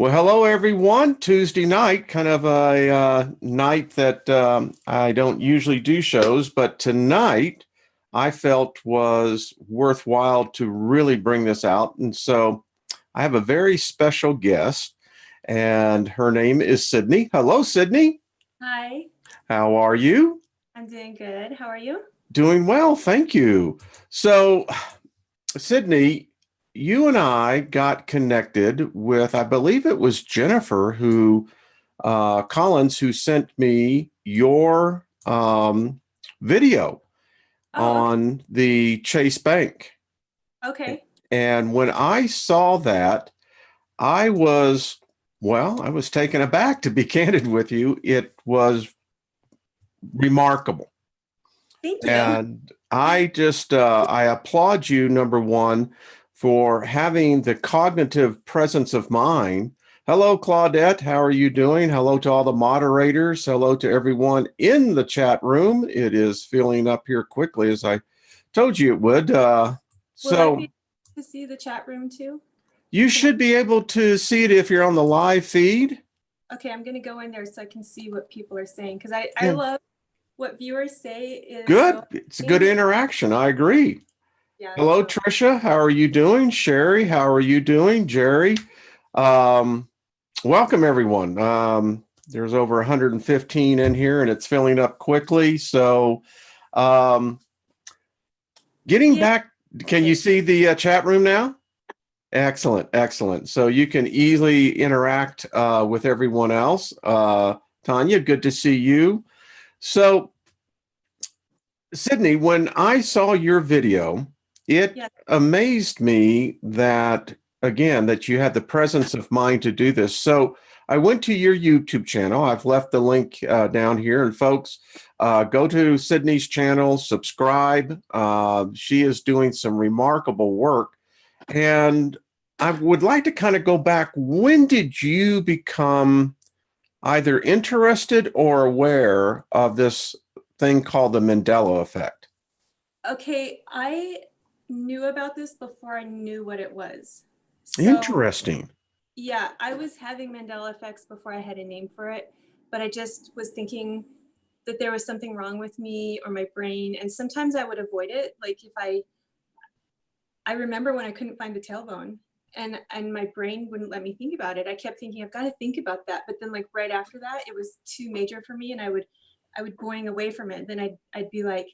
Well, hello everyone. Tuesday night, kind of a night that I don't usually do shows, but tonight I felt was worthwhile to really bring this out. And so I have a very special guest, and her name is Sydney. Hello, Sydney. Hi, How are you? I'm doing good. How are you? Doing well, thank you. So, Sydney, you and I got connected with, I believe it was Jennifer who Collins, who sent me your video Oh, okay. on the Chase Bank. Okay. And when I saw that, I was, I was taken aback, to be candid with you. It was remarkable. Thank you. And I applaud you, number one, for having the cognitive presence of mind. Hello, Claudette. How are you doing? Hello to all the moderators. Hello to everyone in the chat room. It is filling up here quickly, as I told you it would. Will I So be able to see the chat room too? you Can I? should be able to see it if you're on the live feed. Okay, I'm gonna go in there so I can see what people are saying because I Yeah, love what viewers say is good. so It's a good amazing. interaction. I agree. Yeah, Hello, so Tricia. How are you doing? Sherry, how are you doing? Jerry, um, welcome everyone. There's over 115 in here, and it's filling up quickly. So, um, getting yeah, back, can you okay. see the chat room now? Excellent, excellent. So you can easily interact with everyone else. Tanya, good to see you. So, Sydney, when I saw your video, it Yeah, amazed me that, again, that you had the presence of mind to do this. So I went to your YouTube channel. I've left the link down here. And folks, go to Sydney's channel, subscribe. She is doing some remarkable work. And I would like to kind of go back. When did you become either interested or aware of this thing called the Mandela Effect? okay. I knew about this before I knew what it was. So Interesting. yeah, I was having Mandela effects before I had a name for it, but I just was thinking that there was something wrong with me or my brain, and sometimes I would avoid it. Like if I remember when I couldn't find the tailbone and my brain wouldn't let me think about it. I kept thinking I've got to think about that, but then like right after that, it was too major for me, and I would going away from it. Then I'd be like,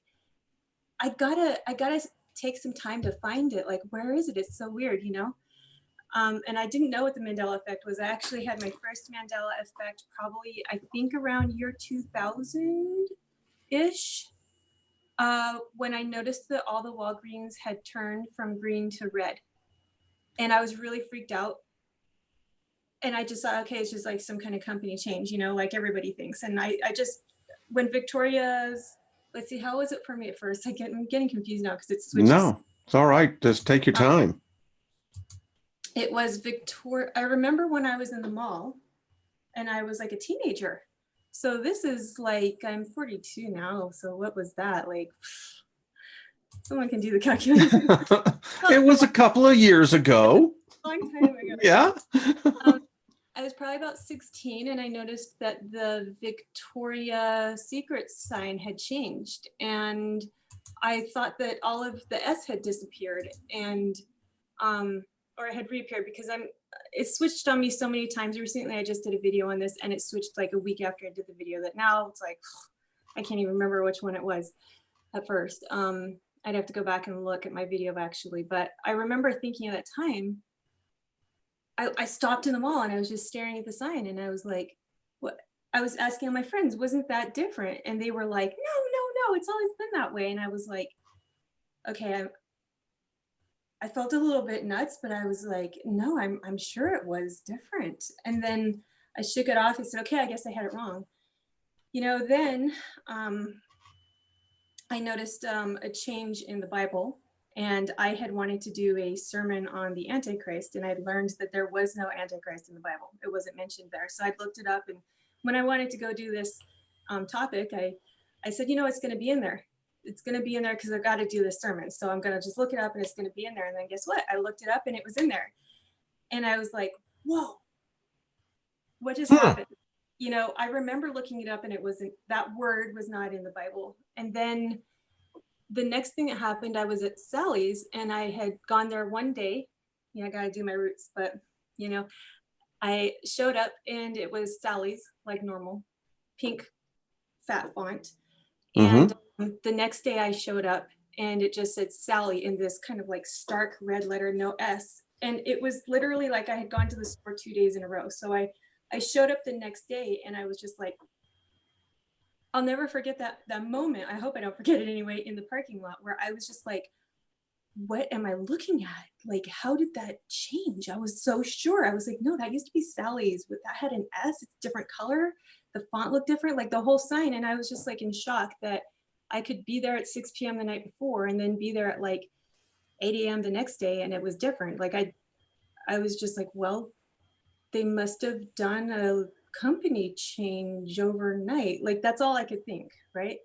I gotta take some time to find it. Like where is it? It's so weird, you know. And I didn't know what the Mandela effect was. I actually had my first Mandela effect probably, I think, around year 2000 ish, when I noticed that all the Walgreens had turned from green to red. And I was really freaked out. And I just thought, okay, it's just like some kind of company change, you know, like everybody thinks. And I just, when Victoria's, let's see, how was it for me at first? I'm getting confused now because it switches. No, it's all right. Just take your Um, time. it was I remember when I was in the mall and I was like a teenager. So this is like, I'm 42 now. So what was that? Like, someone can do the calculation. Well, It was a couple of years ago. a long time ago. Yeah. Um, I was probably about 16 and I noticed that the Victoria Secret sign had changed. And I thought that all of the S had disappeared and, or it had reappeared because it switched on me so many times recently. I just did a video on this and it switched like a week after I did the video that now it's like, I can't even remember which one it was at first. I'd have to go back and look at my video actually, but I remember thinking at that time, I stopped in the mall and I was just staring at the sign and I was like, what? I was asking all my friends, wasn't that different? And they were like, no, it's always been that way. And I was like, okay, I felt a little bit nuts, but I was like, no, I'm sure it was different. And then I shook it off and said, okay, I guess I had it wrong. You know, then I noticed a change in the Bible, and I had wanted to do a sermon on the Antichrist, and I learned that there was no Antichrist in the Bible. It wasn't mentioned there. So I looked it up, and when I wanted to go do this topic, I said, you know, it's going to be in there. It's going to be in there because I've got to do this sermon. So I'm going to just look it up, and it's going to be in there. And then guess what? I looked it up, and it was in there. And I was like, whoa, what just Hmm. happened? I remember looking it up and it wasn't, that word was not in the Bible. And then the next thing that happened, I was at Sally's and I had gone there one day. I got to do my roots, but you know, I showed up and it was Sally's, like normal, pink fat font. And Mm-hmm. the next day I showed up and it just said Sally in this kind of like stark red letter, no S. And it was literally like I had gone to the store 2 days in a row. So I showed up the next day and I was just like, I'll never forget that moment. I hope I don't forget it anyway, in the parking lot where I was just like, what am I looking at? Like, how did that change? I was so sure. I was like, no, that used to be Sally's, but that had an S. It's a different color. The font looked different, like the whole sign. And I was just like in shock that I could be there at 6 p.m. the night before and then be there at like 8 a.m. the next day. And it was different. Like I was just like, well, they must have done a company change overnight. Like that's all I could think, right?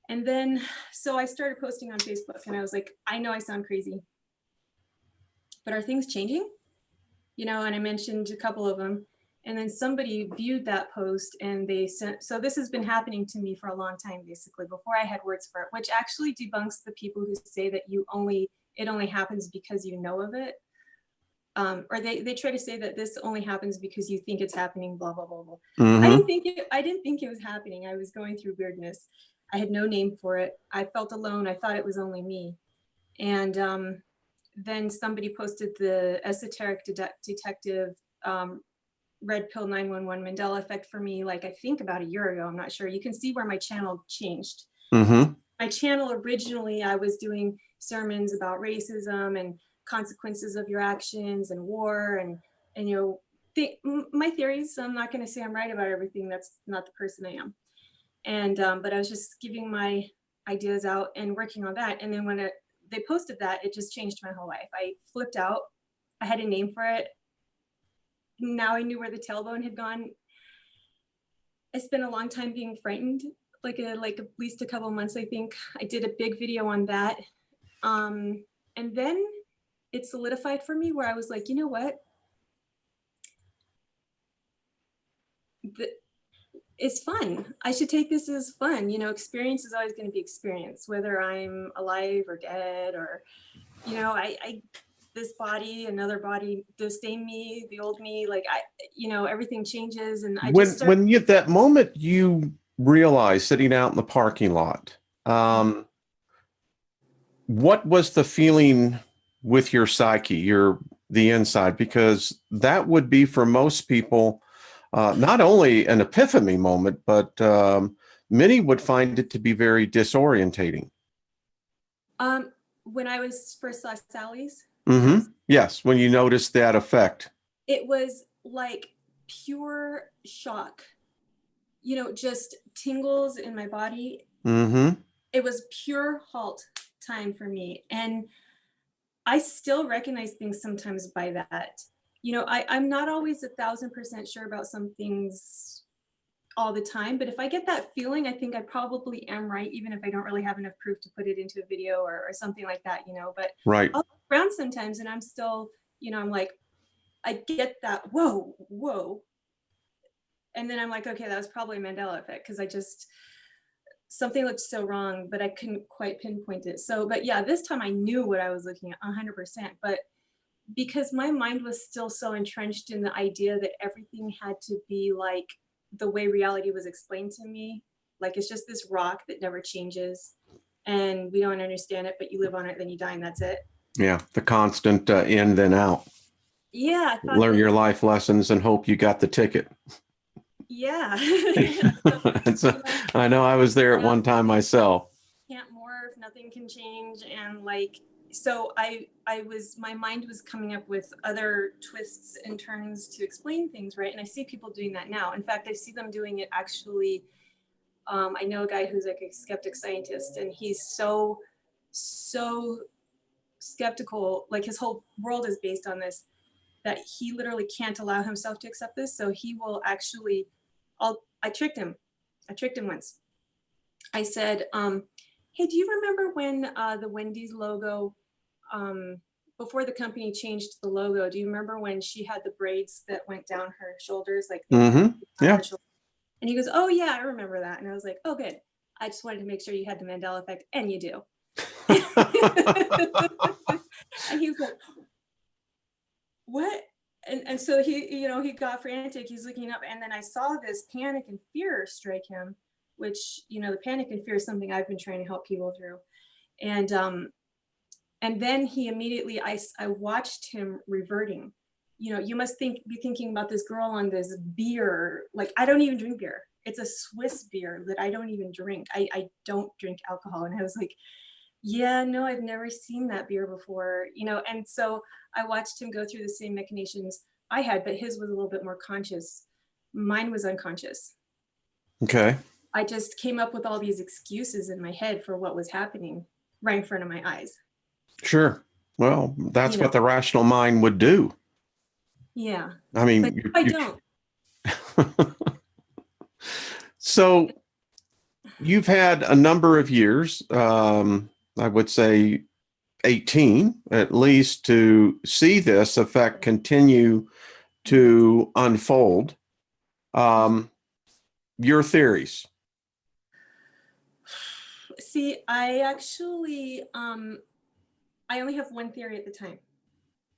And then, so I started posting on Facebook and I was like, I know I sound crazy, but are things changing? And I mentioned a couple of them. And then somebody viewed that post and they sent, so this has been happening to me for a long time, basically, before I had words for it, which actually debunks the people who say that it only happens because you know of it. Or they try to say that this only happens because you think it's happening, blah, blah, blah, blah. Mm-hmm. I didn't think it was happening. I was going through weirdness. I had no name for it. I felt alone. I thought it was only me. And then somebody posted the esoteric detective red pill 911 Mandela Effect for me, like I think about a year ago. I'm not sure. You can see where my channel changed. Mm-hmm. My channel originally, I was doing sermons about racism and consequences of your actions and war and my theories. I'm not going to say I'm right about everything. That's not the person I am. And but I was just giving my ideas out and working on that. And then when they posted that, it just changed my whole life. I flipped out. I had a name for it. Now I knew where the tailbone had gone. I spent a long time being frightened, like at least a couple months, I think. I did a big video on that. And then it solidified for me where I was like, you know what? It's fun. I should take this as fun. Experience is always going to be experience, whether I'm alive or dead or, I this body, another body, the same me, the old me, like everything changes. And I just started. When you that moment you realize sitting out in the parking lot, what was the feeling with your psyche, the inside? Because that would be for most people not only an epiphany moment, but many would find it to be very disorientating. When I was first saw Sally's, Mm-hmm. Yes, when you noticed that effect. it was like pure shock, just tingles in my body. Mm-hmm. It was pure halt time for me. And I still recognize things sometimes by that. I'm not always 1,000% sure about some things all the time, but if I get that feeling, I think I probably am right, even if I don't really have enough proof to put it into a video or something like that, but Right. I'll look around sometimes and I'm still, I'm like, I get that, whoa. And then I'm like, okay, that was probably Mandela effect because something looked so wrong, but I couldn't quite pinpoint it. So, but yeah, this time I knew what I was looking at 100%, but because my mind was still so entrenched in the idea that everything had to be like the way reality was explained to me, like it's just this rock that never changes and we don't understand it, but you live on it, then you die and that's it. Yeah, the constant in then out. Yeah, I thought Learn that. your life lessons and hope you got the ticket. Yeah. Yeah. So, So, I know I was there at one time myself. Can't morph, nothing can change. And like, so my mind was coming up with other twists and turns to explain things, right? And I see people doing that now. In fact, I see them doing it actually. I know a guy who's like a skeptic scientist, and he's so skeptical, like his whole world is based on this, that he literally can't allow himself to accept this. So he will actually, I tricked him. I tricked him once. I said, hey, do you remember when the Wendy's logo before the company changed the logo, do you remember when she had the braids that went down her shoulders, like Yeah. And he goes, "Oh yeah, I remember that." And I was like, "Oh good. I just wanted to make sure you had the Mandela effect, and you do." And he was like, "What?" And so he, he got frantic. He's looking up, and then I saw this panic and fear strike him, which, the panic and fear is something I've been trying to help people through. And then he immediately, I watched him reverting. You must be thinking about this girl on this beer. Like, I don't even drink beer. It's a Swiss beer that I don't even drink. I don't drink alcohol. And I was like, yeah, no, I've never seen that beer before, and so I watched him go through the same machinations I had, but his was a little bit more conscious. Mine was unconscious. Okay. I just came up with all these excuses in my head for what was happening right in front of my eyes. Sure. Well, that's what the rational mind would do. Yeah. I mean, but I don't. So you've had a number of years, I would say 18 at least, to see this effect continue to unfold. Your theories. See, I actually, I only have one theory at the time.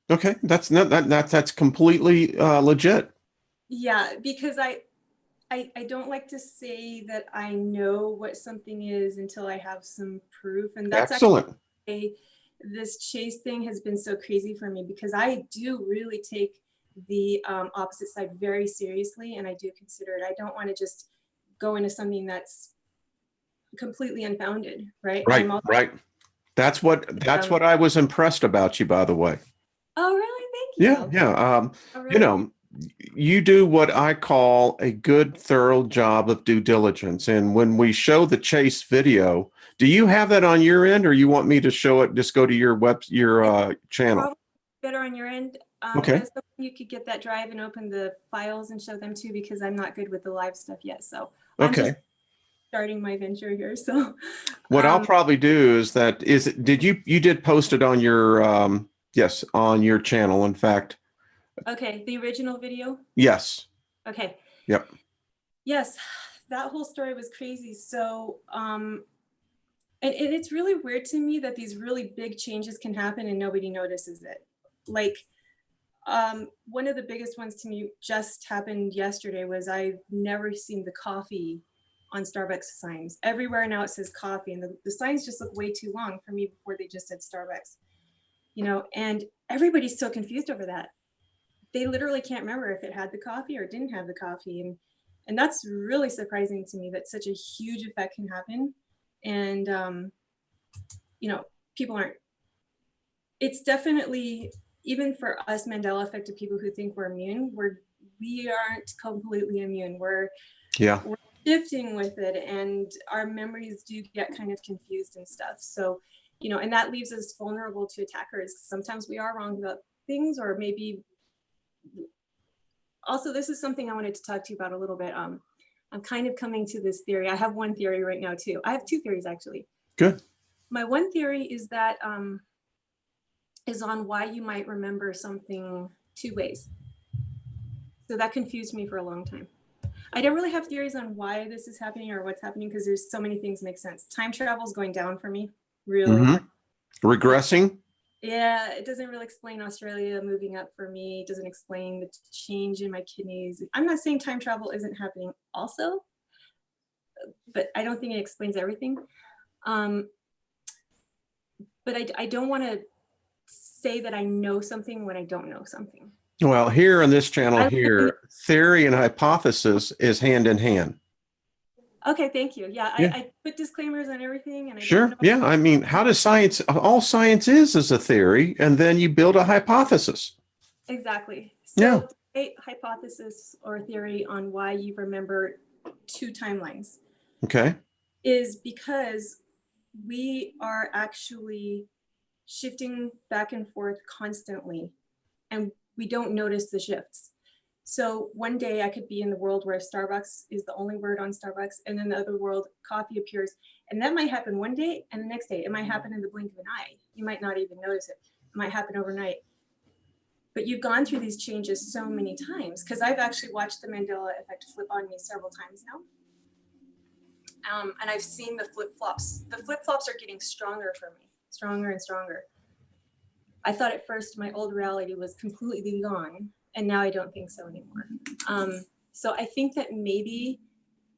Okay, that's completely legit. Yeah, because I don't like to say that I know what something is until I have some proof, and that's Excellent. actually this chase thing has been so crazy for me, because I do really take the opposite side very seriously, and I do consider it. I don't want to just go into something that's completely unfounded, right? Right. That's what I was impressed about you, by the way. Oh, really? Thank you. Yeah. Oh, really? You do what I call a good, thorough job of due diligence. And when we show the chase video, do you have that on your end, or you want me to show it? Just go to your channel. Probably better on your end. Okay. I was hoping you could get that drive and open the files and show them too, because I'm not good with the live stuff yet. So I'm just starting my venture here. So what I'll probably do is you did post it on your yes, on your channel, in fact. Okay, the original video? Yes. Okay. Yep. Yes, that whole story was crazy. So and it's really weird to me that these really big changes can happen and nobody notices it. Like, one of the biggest ones to me just happened yesterday was I've never seen the coffee on Starbucks signs. Everywhere now it says coffee, and the signs just look way too long for me before they just said Starbucks, and everybody's so confused over that. They literally can't remember if it had the coffee or didn't have the coffee. And that's really surprising to me, that such a huge effect can happen. And, people aren't, it's definitely, even for us Mandela affected people who think we're immune, we aren't completely immune. We're shifting with it, and our memories do get kind of confused and stuff. So, and that leaves us vulnerable to attackers. Sometimes we are wrong about things, or maybe also, this is something I wanted to talk to you about a little bit. I'm kind of coming to this theory. I have one theory right now too. I have two theories actually. Good. My one theory is that is on why you might remember something two ways. So that confused me for a long time. I don't really have theories on why this is happening or what's happening, because there's so many things make sense. Time travel is going down for me, really. Regressing? Yeah, it doesn't really explain Australia moving up for me. It doesn't explain the change in my kidneys. I'm not saying time travel isn't happening also, but I don't think it explains everything. But I don't want to say that I know something when I don't know something. Well, here on this channel here, theory and hypothesis is hand in hand. Okay, thank you. Yeah, I put disclaimers on everything. And Sure. Yeah. I mean, how does science, all science is a theory, and then you build a hypothesis. Exactly. So a hypothesis or theory on why you remember two timelines. Okay. Is because we are actually shifting back and forth constantly, and we don't notice the shifts. So one day I could be in the world where Starbucks is the only word on Starbucks, and then the other world coffee appears, and that might happen one day, and the next day it might happen in the blink of an eye. You might not even notice it. might happen overnight. But you've gone through these changes so many times, because I've actually watched the Mandela Effect flip on me several times now. And I've seen the flip-flops. The flip-flops are getting stronger for me, stronger and stronger. I thought at first my old reality was completely gone, and now I don't think so anymore. So I think that maybe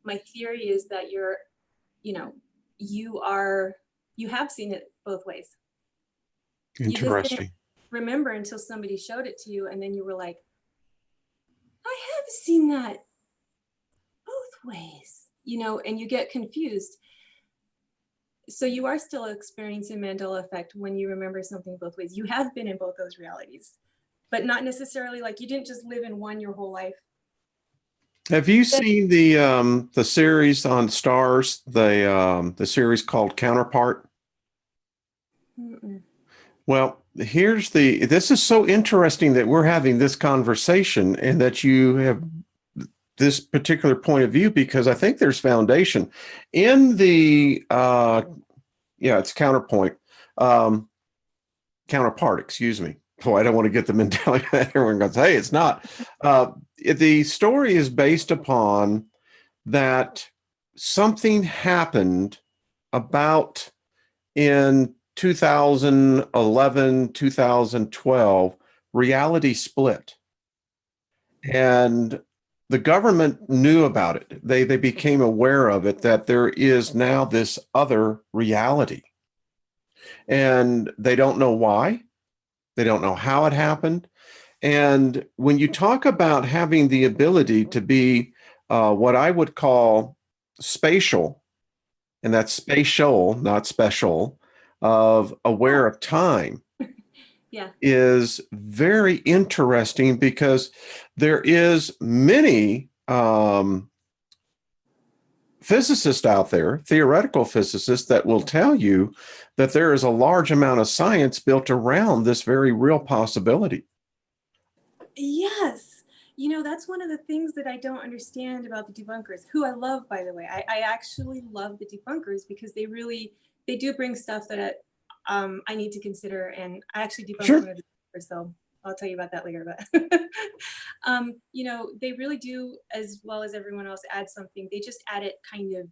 my theory is that you have seen it both ways. You just didn't remember until somebody showed it to you, and then you were like, I have seen that both ways, and you get confused. So you are still experiencing Mandela Effect when you remember something both ways. You have been in both those realities, but not necessarily like you didn't just live in one your whole life. Have you seen the series on Stars, the series called Counterpart? Mm-mm. Well, this is so interesting that we're having this conversation and that you have this particular point of view, because I think there's foundation in the, it's counterpart, excuse me. Boy, I don't want to get the mentality that everyone goes, hey, it's not. The story is based upon that something happened about in 2011, 2012, reality split. And the government knew about it. They became aware of it, that there is now this other reality. And they don't know why. They don't know how it happened. And when you talk about having the ability to be what I would call spatial, and that's spatial, not special, of aware of time, is very interesting, because there is many physicists out there, theoretical physicists, that will tell you that there is a large amount of science built around this very real possibility. Yes. That's one of the things that I don't understand about the debunkers, who I love, by the way. I actually love the debunkers, because they do bring stuff that I need to consider. And I actually debunked one of the debunkers, so I'll tell you about that later. But, they really do, as well as everyone else, add something. They just add it kind of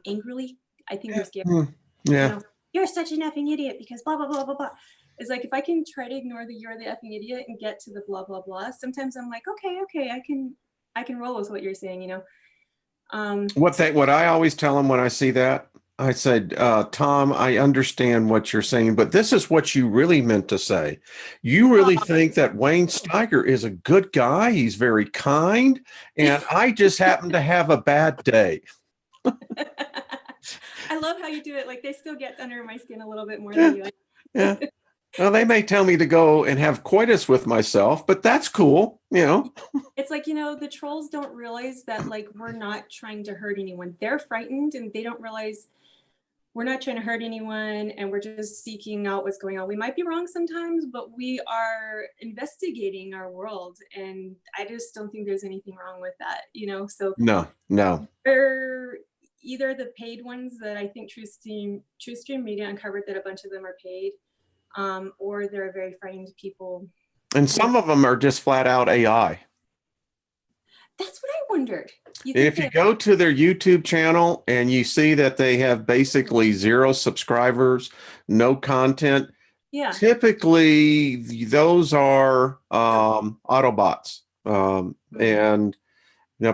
angrily. I think they're scared. Yeah. You're such an effing idiot because blah, blah, blah, blah, blah. It's like, if I can try to ignore the you're the effing idiot and get to the blah, blah, blah, sometimes I'm like, okay, I can roll with what you're saying, What I always tell them when I see that, I said, Tom, I understand what you're saying, but this is what you really meant to say. You really think that Wayne Steiger is a good guy. He's very kind. And I just happen to have a bad day. I love how you do it. Like, they still get under my skin a little bit more than you. Yeah. Well, they may tell me to go and have coitus with myself, but that's cool. It's like, the trolls don't realize that, like, we're not trying to hurt anyone. They're frightened, and they don't realize we're not trying to hurt anyone, and we're just seeking out what's going on. We might be wrong sometimes, but we are investigating our world, and I just don't think there's anything wrong with that, So no. They're either the paid ones that I think TrueStream Media uncovered, that a bunch of them are paid, or they're very frightened people. And some of them are just flat out AI. That's what I wondered. If you go to their YouTube channel and you see that they have basically 0 subscribers, no content, typically those are Autobots. And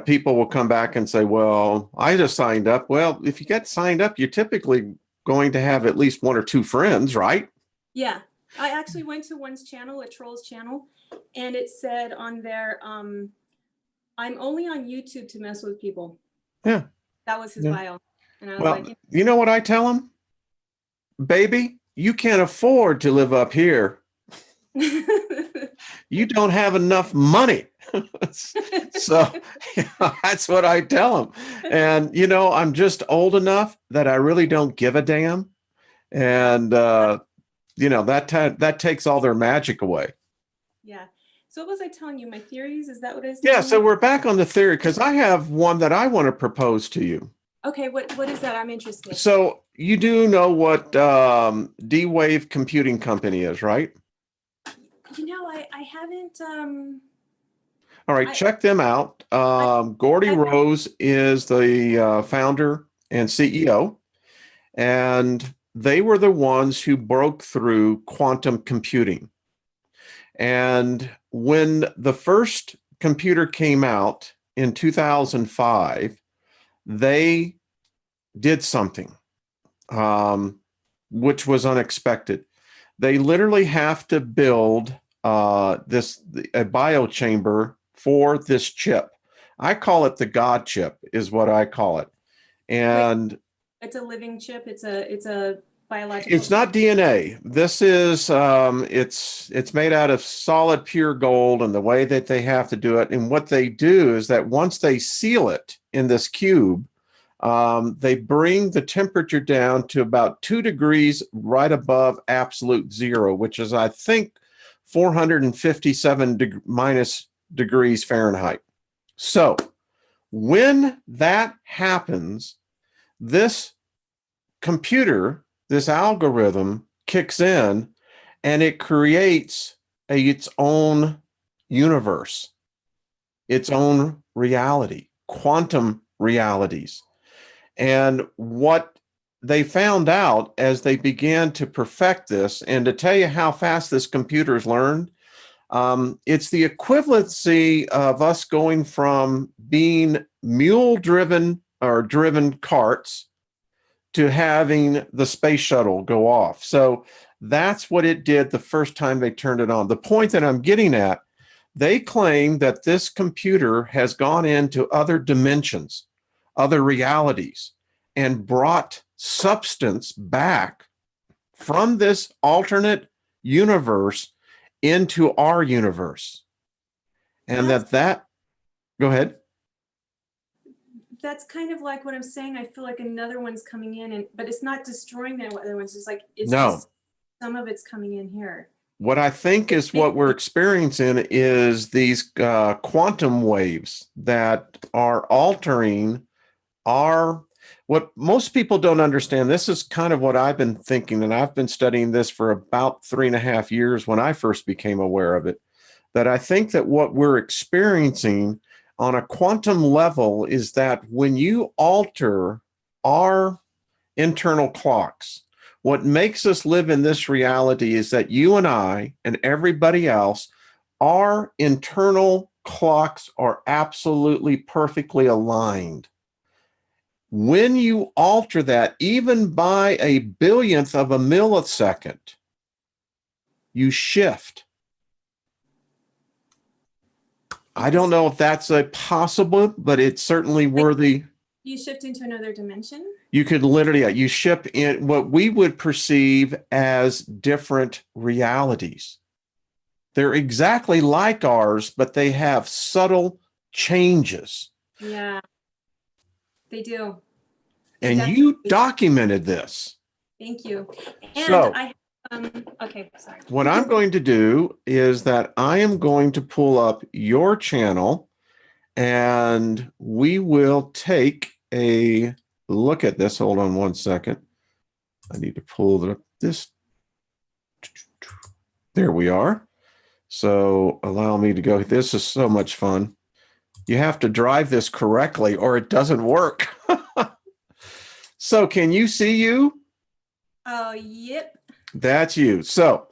people will come back and say, well, I just signed up. Well, if you get signed up, you're typically going to have at least 1 or 2 friends, right? Yeah. I actually went to one's channel, a troll's channel, and it said on there, I'm only on YouTube to mess with people. Yeah. That was his bio. And I was like, you know what I tell him? Baby, you can't afford to live up here. You don't have enough money. So that's what I tell him. And, I'm just old enough that I really don't give a damn. And, that takes all their magic away. Yeah. So what was I telling you? My theories? Is that what I was telling you? Yeah, so we're back on the theory, because I have one that I want to propose to you. Okay, what is that? I'm interested. So you do know what D-Wave Computing Company is, right? You know, I haven't, All right, I, check them out. Gordy I, Rose is the founder and CEO, and they were the ones who broke through quantum computing. And when the first computer came out in 2005, they did something which was unexpected. They literally have to build a biochamber for this chip. I call it the God chip, is what I call it. wait, And it's a living chip. It's a biological it's chip. not DNA. This is it's made out of solid pure gold, and the way that they have to do it, and what they do is that once they seal it in this cube, they bring the temperature down to about 2 degrees right above absolute zero, which is, I think, 457 minus degrees Fahrenheit. So when that happens, this computer, this algorithm kicks in and it creates its own universe, its own reality, quantum realities. And what they found out as they began to perfect this, and to tell you how fast this computer has learned, it's the equivalency of us going from being mule driven or driven carts to having the space shuttle go off. So that's what it did the first time they turned it on. The point that I'm getting at, they claim that this computer has gone into other dimensions, other realities, and brought substance back from this alternate universe into our universe. And That's go ahead. that's kind of like what I'm saying. I feel like another one's coming in, but it's not destroying the other ones. It's like it's No, just some of it's coming in here. what I think is what we're experiencing is these quantum waves that are altering our. What most people don't understand, this is kind of what I've been thinking, and I've been studying this for about 3.5 years when I first became aware of it, that I think that what we're experiencing on a quantum level is that when you alter our internal clocks, what makes us live in this reality is that you and I and everybody else, our internal clocks are absolutely perfectly aligned. When you alter that, even by a billionth of a millisecond, you shift. I don't know if that's a possible, but it's certainly worthy. You shift into another dimension. You could literally, you shift in what we would perceive as different realities. They're exactly like ours, but they have subtle changes. Yeah, they do. And you documented this. Thank you. And so, okay, sorry. What I'm going to do is that I am going to pull up your channel and we will take a look at this. Hold on one second. I need to pull up this. There we are. So allow me to go. This is so much fun. You have to drive this correctly or it doesn't work. So can you see you? Oh, yep. That's you. So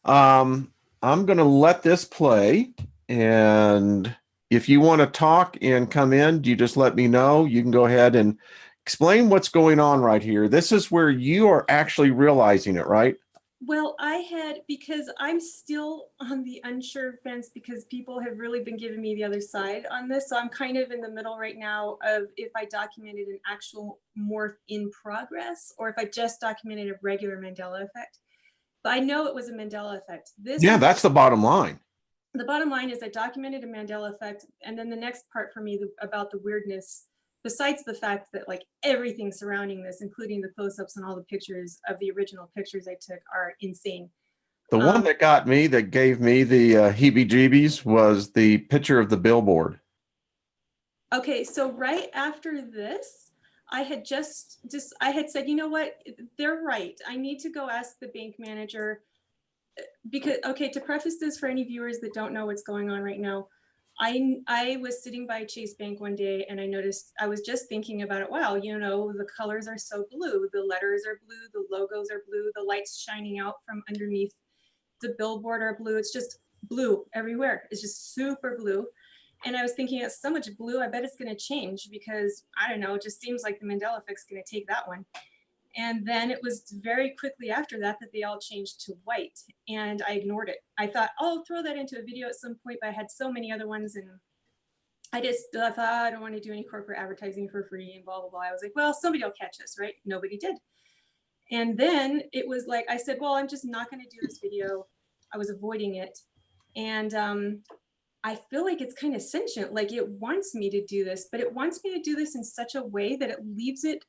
I'm going to let this play. And if you want to talk and come in, you just let me know. You can go ahead and explain what's going on right here. This is where you are actually realizing it, right? Well, because I'm still on the unsure fence because people have really been giving me the other side on this. So I'm kind of in the middle right now of if I documented an actual morph in progress or if I just documented a regular Mandela effect. But I know it was a Mandela effect. That's the bottom line. The bottom line is I documented a Mandela effect. And then the next part for me about the weirdness, besides the fact that like everything surrounding this, including the close-ups and all the pictures of the original pictures I took are insane. The one that gave me the heebie-jeebies was the picture of the billboard. Okay, so right after this, I had I had said, you know what, they're right. I need to go ask the bank manager because, okay, to preface this for any viewers that don't know what's going on right now, I was sitting by Chase Bank one day and I noticed, I was just thinking about it. Wow, you know, the colors are so blue. The letters are blue. The logos are blue. The lights shining out from underneath the billboard are blue. It's just blue everywhere. It's just super blue. And I was thinking, it's so much blue. I bet it's going to change because, I don't know, it just seems like the Mandela Effect's going to take that one. And then it was very quickly after that that they all changed to white, and I ignored it. I thought, oh, I'll throw that into a video at some point, but I had so many other ones, and I thought, I don't want to do any corporate advertising for free and blah, blah, blah. I was like, well, somebody will catch us, right? Nobody did. And then it was like, I said, well, I'm just not going to do this video. I was avoiding it. And I feel like it's kind of sentient, like it wants me to do this, but it wants me to do this in such a way that it leaves it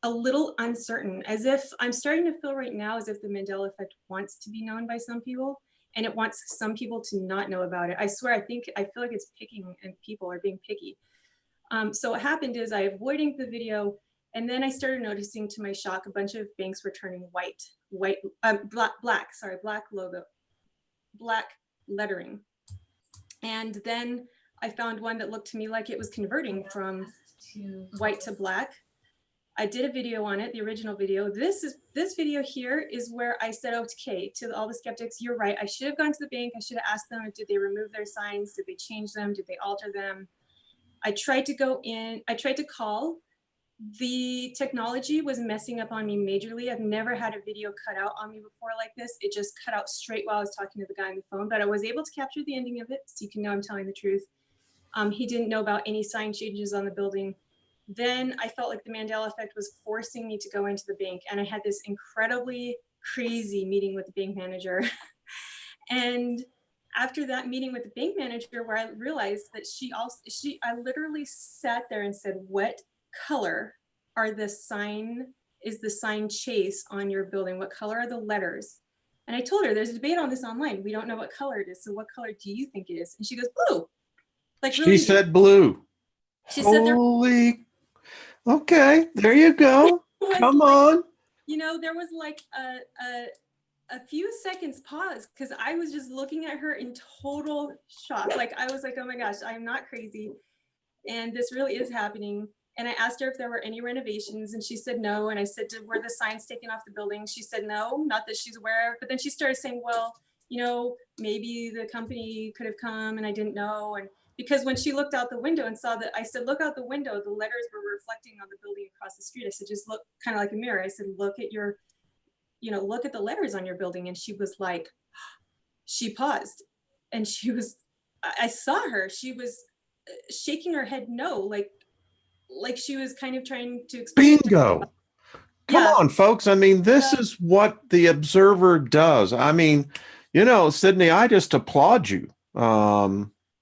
a little uncertain, as if I'm starting to feel right now as if the Mandela Effect wants to be known by some people and it wants some people to not know about it. I swear, I feel like it's picking and people are being picky. So what happened is I avoided the video, and then I started noticing to my shock, a bunch of banks were turning black logo, black lettering. And then I found one that looked to me like it was converting from white to black. I did a video on it, the original video. This video here is where I said, okay, to all the skeptics, you're right. I should have gone to the bank. I should have asked them, did they remove their signs? Did they change them? Did they alter them? I tried to go in, I tried to call. The technology was messing up on me majorly. I've never had a video cut out on me before like this. It just cut out straight while I was talking to the guy on the phone, but I was able to capture the ending of it so you can know I'm telling the truth. He didn't know about any sign changes on the building. Then I felt like the Mandela Effect was forcing me to go into the bank, and I had this incredibly crazy meeting with the bank manager. And after that meeting with the bank manager, where I realized that I literally sat there and said, what color is the sign Chase on your building? What color are the letters? And I told her, there's a debate on this online. We don't know what color it is. So what color do you think it is? And she goes, blue. Like, she really? said blue. She said holy. Okay, there you go. Come on. You know, there was like a few seconds pause because I was just looking at her in total shock. Like, I was like, oh my gosh, I'm not crazy. And this really is happening. And I asked her if there were any renovations, and she said no. And I said, were the signs taken off the building? She said no, not that she's aware of. But then she started saying, well, you know, maybe the company could have come and I didn't know. And because when she looked out the window and saw that, I said, look out the window, the letters were reflecting on the building across the street. I said, just look, kind of like a mirror. I said, look at your, you know, look at the letters on your building. And she was like, she paused, and she was, I saw her, she was shaking her head no, like she was kind of trying to explain. Bingo. Come on, folks. I mean, this is what the observer does. I mean, you know, Sydney, I just applaud you.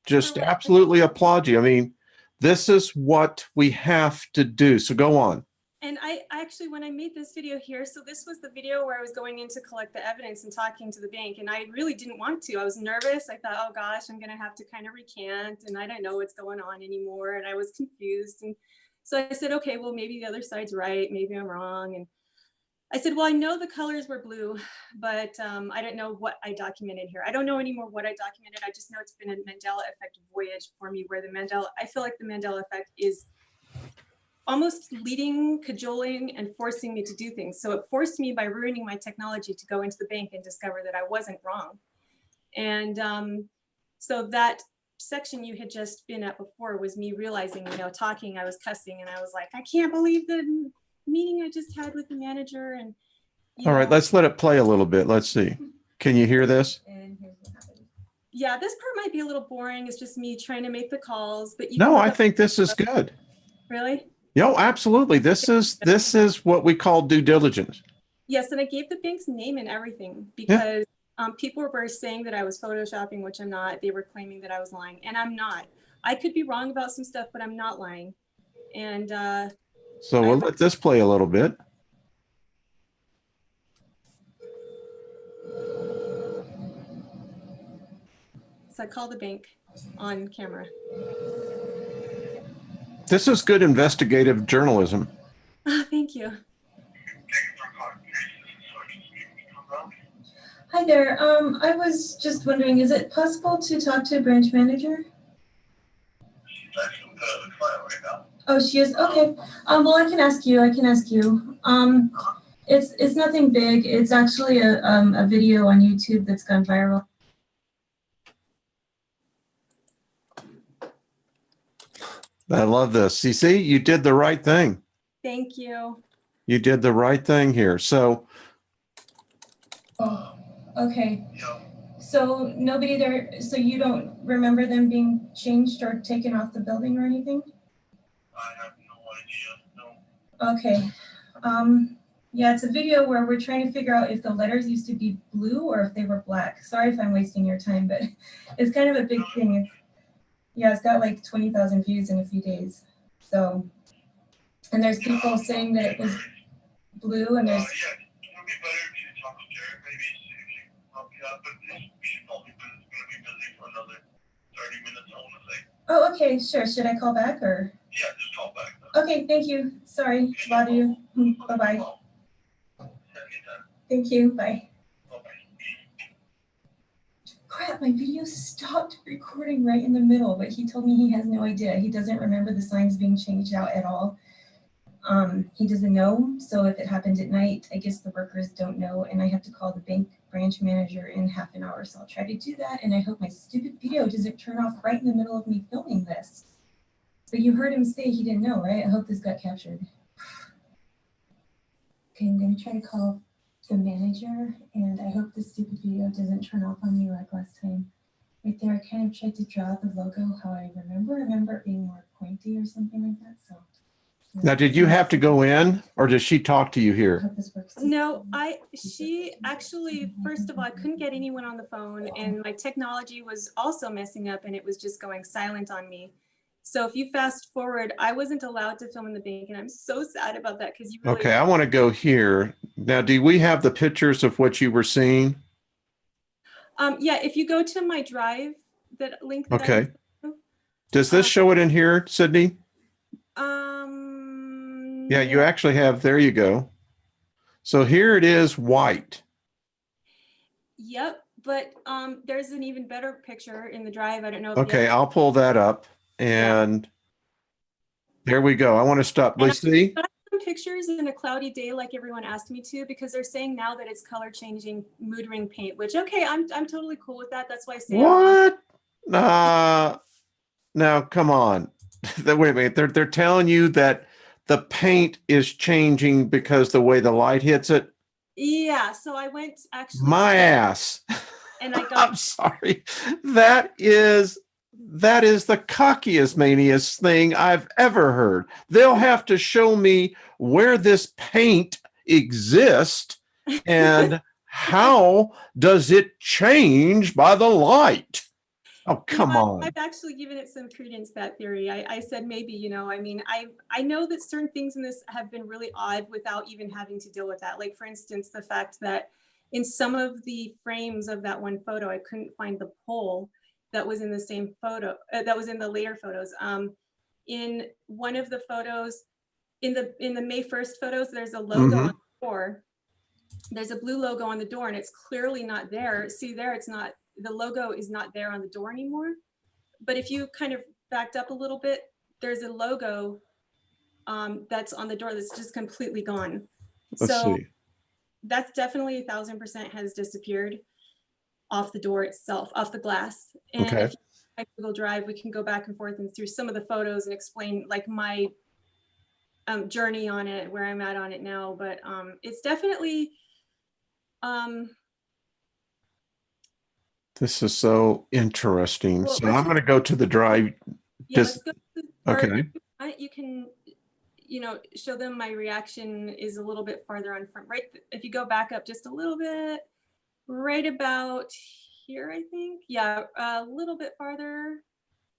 Just absolutely applaud you. I mean, this is what we have to do. So go on. And I actually, when I made this video here, so this was the video where I was going in to collect the evidence and talking to the bank, and I really didn't want to. I was nervous. I thought, oh gosh, I'm going to have to kind of recant, and I don't know what's going on anymore. And I was confused. And so I said, okay, well, maybe the other side's right. Maybe I'm wrong. And I said, well, I know the colors were blue, but I don't know what I documented here. I don't know anymore what I documented. I just know it's been a Mandela Effect voyage for me, where I feel like the Mandela Effect is almost leading, cajoling, and forcing me to do things. So it forced me by ruining my technology to go into the bank and discover that I wasn't wrong. And so that section you had just been at before was me realizing, you know, talking, I was cussing, and I was like, I can't believe the meeting I just had with the manager. And all right, let's let it play a little bit. Let's see. Can you hear this? And here's what happened. Yeah, this part might be a little boring. It's just me trying to make the calls, but no, I think this is good. Really? No, absolutely. This is what we call due diligence. Yes, and I gave the bank's name and everything because people were saying that I was photoshopping, which I'm not. They were claiming that I was lying, and I'm not. I could be wrong about some stuff, but I'm not lying. And so we'll let this play a little bit. So I called the bank on camera. This is good investigative journalism. Oh, thank you. Hi there. I was just wondering, is it possible to talk to a branch manager? She's actually got a client right now. Oh, she is? Okay. Well, I can ask you. It's nothing big. It's actually a video on YouTube that's gone viral. I love this. You see, you did the right thing. Thank you. You did the right thing here. So, Oh, okay. Yeah, So nobody there, so you don't remember them being changed or taken off the building or anything? I have no idea. No. Okay. Yeah, it's a video where we're trying to figure out if the letters used to be blue or if they were black. Sorry if I'm wasting your time, but it's kind of a big thing. Yeah, it's got like 20,000 views in a few days. So, and there's people saying that it was blue, and there's. Yeah, it would be better if you talk to Jared, maybe see if she can help you out, but she told me that it's going to be busy for another 30 minutes, I want to say. Oh, okay, sure. Should I call back or? Yeah, just call back. Though. Okay, thank you. Sorry to bother you. Bye-bye. Anytime. Thank you. Bye. Bye-bye. Crap, my video stopped recording right in the middle, but he told me he has no idea. He doesn't remember the signs being changed out at all. He doesn't know. So if it happened at night, I guess the workers don't know, and I have to call the bank branch manager in half an hour. So I'll try to do that, and I hope my stupid video doesn't turn off right in the middle of me filming this. But you heard him say he didn't know, right? I hope this got captured. Okay, I'm gonna try to call the manager, and I hope this stupid video doesn't turn off on me like last time. Right there, I kind of tried to draw the logo how I remember it being more pointy or something like that. So now, did you have to go in, or does she talk to you I here? hope this works. No, she actually, first of all, I couldn't get anyone on the phone, and my technology was also messing up, and it was just going silent on me. So if you fast forward, I wasn't allowed to film in the bank, and I'm so sad about that because you really. Okay, I want to go here. Now, do we have the pictures of what you were seeing? Yeah, if you go to my drive, that link. That Okay. Does this show it in here, Sydney? Yeah, you actually have, there you go. So here it is, white. Yep, but there's an even better picture in the drive. I don't know. If Okay, I'll pull that up, and there we go. I want to stop. Let's see. Pictures in a cloudy day like everyone asked me to, because they're saying now that it's color changing mood ring paint, which okay, I'm totally cool with that. That's why I say what? Now come on. Wait a minute. They're telling you that the paint is changing because the way the light hits it. Yeah, so I went actually. My ass. And I got. I'm sorry. That is the cockiest, maniest thing I've ever heard. They'll have to show me where this paint exists and how does it change by the light. Oh, come on. I've actually given it some credence, that theory. I said maybe, I mean, I know that certain things in this have been really odd without even having to deal with that. Like, for instance, the fact that in some of the frames of that one photo, I couldn't find the pole that was in the same photo, that was in the later photos. In one of the photos, in the May 1st photos, there's a logo on the door. There's a blue logo on the door, and it's clearly not there. See there, it's not, the logo is not there on the door anymore. But if you kind of backed up a little bit, there's a logo that's on the door that's just completely gone. Let's see. That's definitely 1000% has disappeared off the door itself, off the glass. And okay. If you like Google Drive, we can go back and forth and through some of the photos and explain like my journey on it, where I'm at on it now. But it's definitely. This is so interesting. Well, so I'm going to go to the drive. Yeah, let's go to, okay. You can, show them my reaction is a little bit farther on front. Right. If you go back up just a little bit, right about here, I think. Yeah, a little bit farther.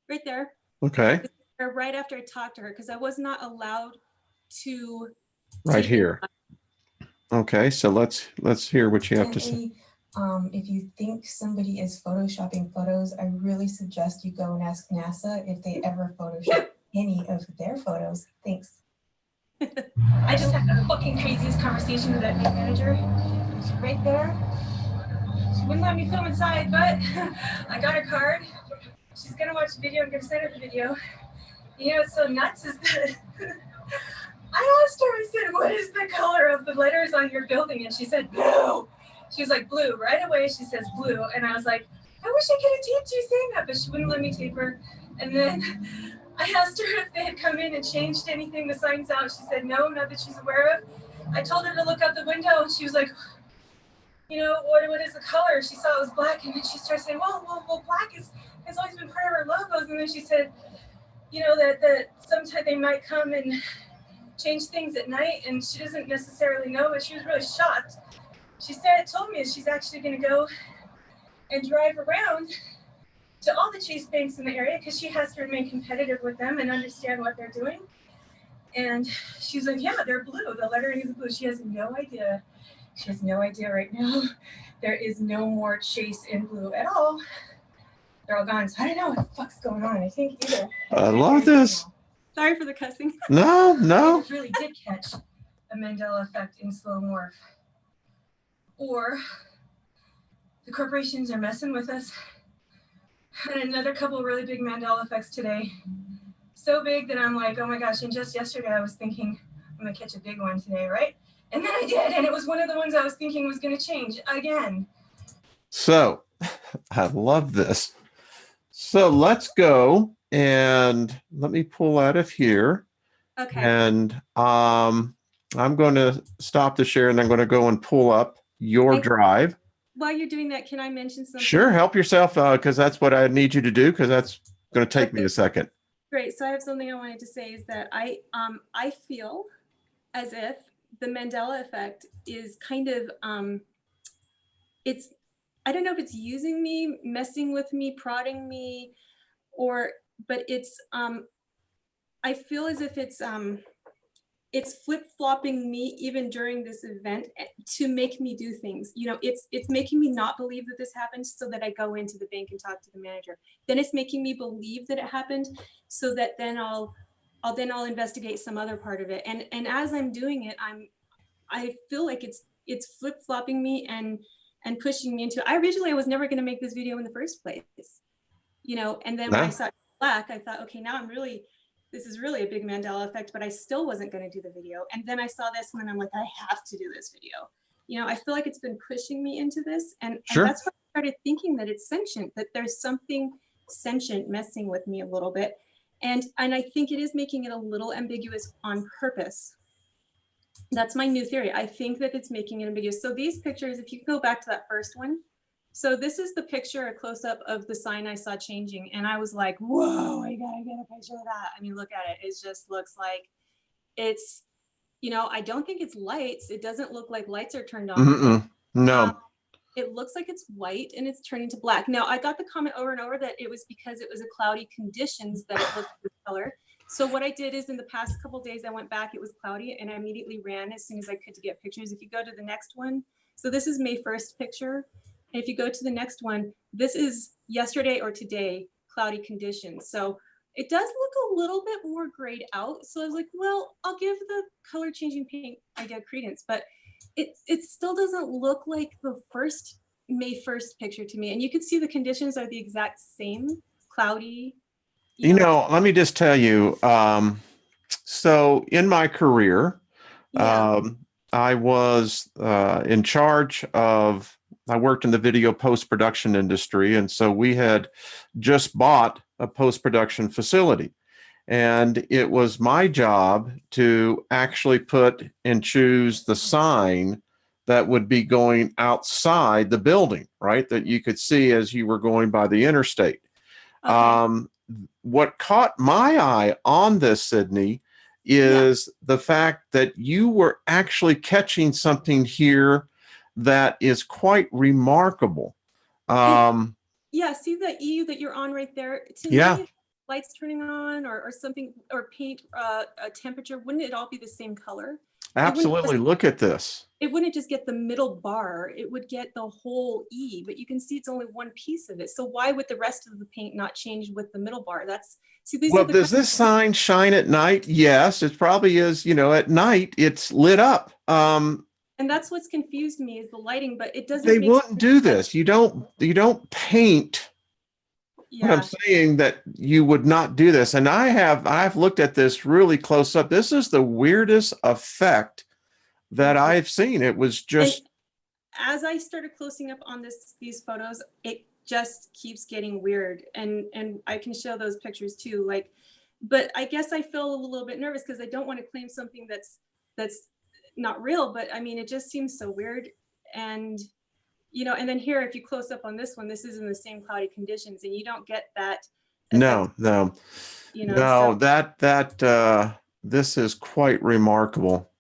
Right there. Okay. Right after I talked to her, because I was not allowed to. Right here. Okay, so let's hear what you have to say. If you think somebody is photoshopping photos, I really suggest you go and ask NASA if they ever photoshopped any of their photos. Thanks. I just had the fucking craziest conversation with that bank manager. Right there. She wouldn't let me film inside, but I got her card. She's gonna watch the video. I'm gonna send her the video. You know what's so nuts is that I asked her, I said, what is the color of the letters on your building? And she said, blue. She was like, blue. Right away, she says blue. And I was like, I wish I could have taped you saying that, but she wouldn't let me tape her. And then I asked her if they had come in and changed anything, the signs out. She said, no, not that she's aware of. I told her to look out the window, and she was like, you know, what is the color? She saw it was black, and then she started saying, well, black has always been part of our logos. And then she said, you know, that sometimes they might come and change things at night, and she doesn't necessarily know, but she was really shocked. She told me she's actually going to go and drive around to all the Chase banks in the area because she has to remain competitive with them and understand what they're doing. And she's like, yeah, they're blue. The lettering is blue. She has no idea. She has no idea right now. There is no more Chase in blue at all. They're all gone. So I don't know what the fuck's going on. I think either. I love this. Sorry for the cussing. No, I no. just really did catch a Mandela effect in slow morph. Or the corporations are messing with us. And another couple of really big Mandela effects today. So big that I'm like, oh my gosh. And just yesterday I was thinking, I'm gonna catch a big one today, right? And then I did, and it was one of the ones I was thinking was gonna change again. So I love this. So let's go and let me pull out of here. Okay. And I'm going to stop the share and I'm going to go and pull up your drive. While you're doing that, can I mention something? Sure. Help yourself because that's what I need you to do because that's going to take me a second. Great. So I have something I wanted to say is that I feel as if the Mandela effect is kind of, I don't know if it's using me, messing with me, prodding me, but it's, I feel as if it's flip-flopping me even during this event to make me do things. You know, it's making me not believe that this happened so that I go into the bank and talk to the manager. Then it's making me believe that it happened so that then I'll investigate some other part of it. And as I'm doing it, I feel like it's flip-flopping me and pushing me into, I originally was never going to make this video in the first place, you know, and then when I saw black, I thought, okay, now this is really a big Mandela effect, but I still wasn't going to do the video. And then I saw this and then I'm like, I have to do this video. You know, I feel like it's been pushing me into this. And that's when I started thinking that it's sentient, that there's something sentient messing with me a little bit. And I think it is making it a little ambiguous on purpose. That's my new theory. I think that it's making it ambiguous. So these pictures, if you go back to that first one, so this is the picture, a close-up of the sign I saw changing. And I was like, whoa, I gotta get a picture of that. I mean, look at it. It just looks like it's, you know, I don't think it's lights. It doesn't look like lights are turned on. No. It looks like it's white and it's turning to black. Now, I got the comment over and over that it was because it was a cloudy conditions that it looked this color. So what I did is in the past couple of days, I went back, it was cloudy and I immediately ran as soon as I could to get pictures. If you go to the next one, so this is May 1st picture. And if you go to the next one, this is yesterday or today, cloudy conditions. So it does look a little bit more grayed out. So I was like, well, I'll give the color changing paint idea credence, but it still doesn't look like the first May 1st picture to me. And you can see the conditions are the exact same, cloudy. You know, let me just tell you, so in my career, I was in charge of, I worked in the video post-production industry. And so we had just bought a post-production facility. And it was my job to actually put and choose the sign that would be going outside the building, right? That you could see as you were going by the interstate. Okay. What caught my eye on this, Sydney, is the fact that you were actually catching something here that is quite remarkable. Yeah, see the E that you're on right there? To me, lights turning on or something, or paint a temperature, wouldn't it all be the same color? Absolutely. Look at this. It wouldn't just get the middle bar, it would get the whole E, but you can see it's only one piece of it. So why would the rest of the paint not change with the middle bar? Well, does this sign shine at night? Yes, it probably is. You know, at night it's lit up. And And that's what's confused me is the lighting, but it doesn't They make wouldn't sense. do this. You don't paint. What I'm Yeah. saying that you would not do this. And I've looked at this really close up. This is the weirdest effect that I've seen. It was And just as I started closing up on these photos, it just keeps getting weird. And I can show those pictures too. Like, but I guess I feel a little bit nervous because I don't want to claim something that's not real. But I mean, it just seems so weird. And you know, and then here, if you close up on this one, this is in the same cloudy conditions, and you don't get that effect, no. you know. No, So this is quite remarkable.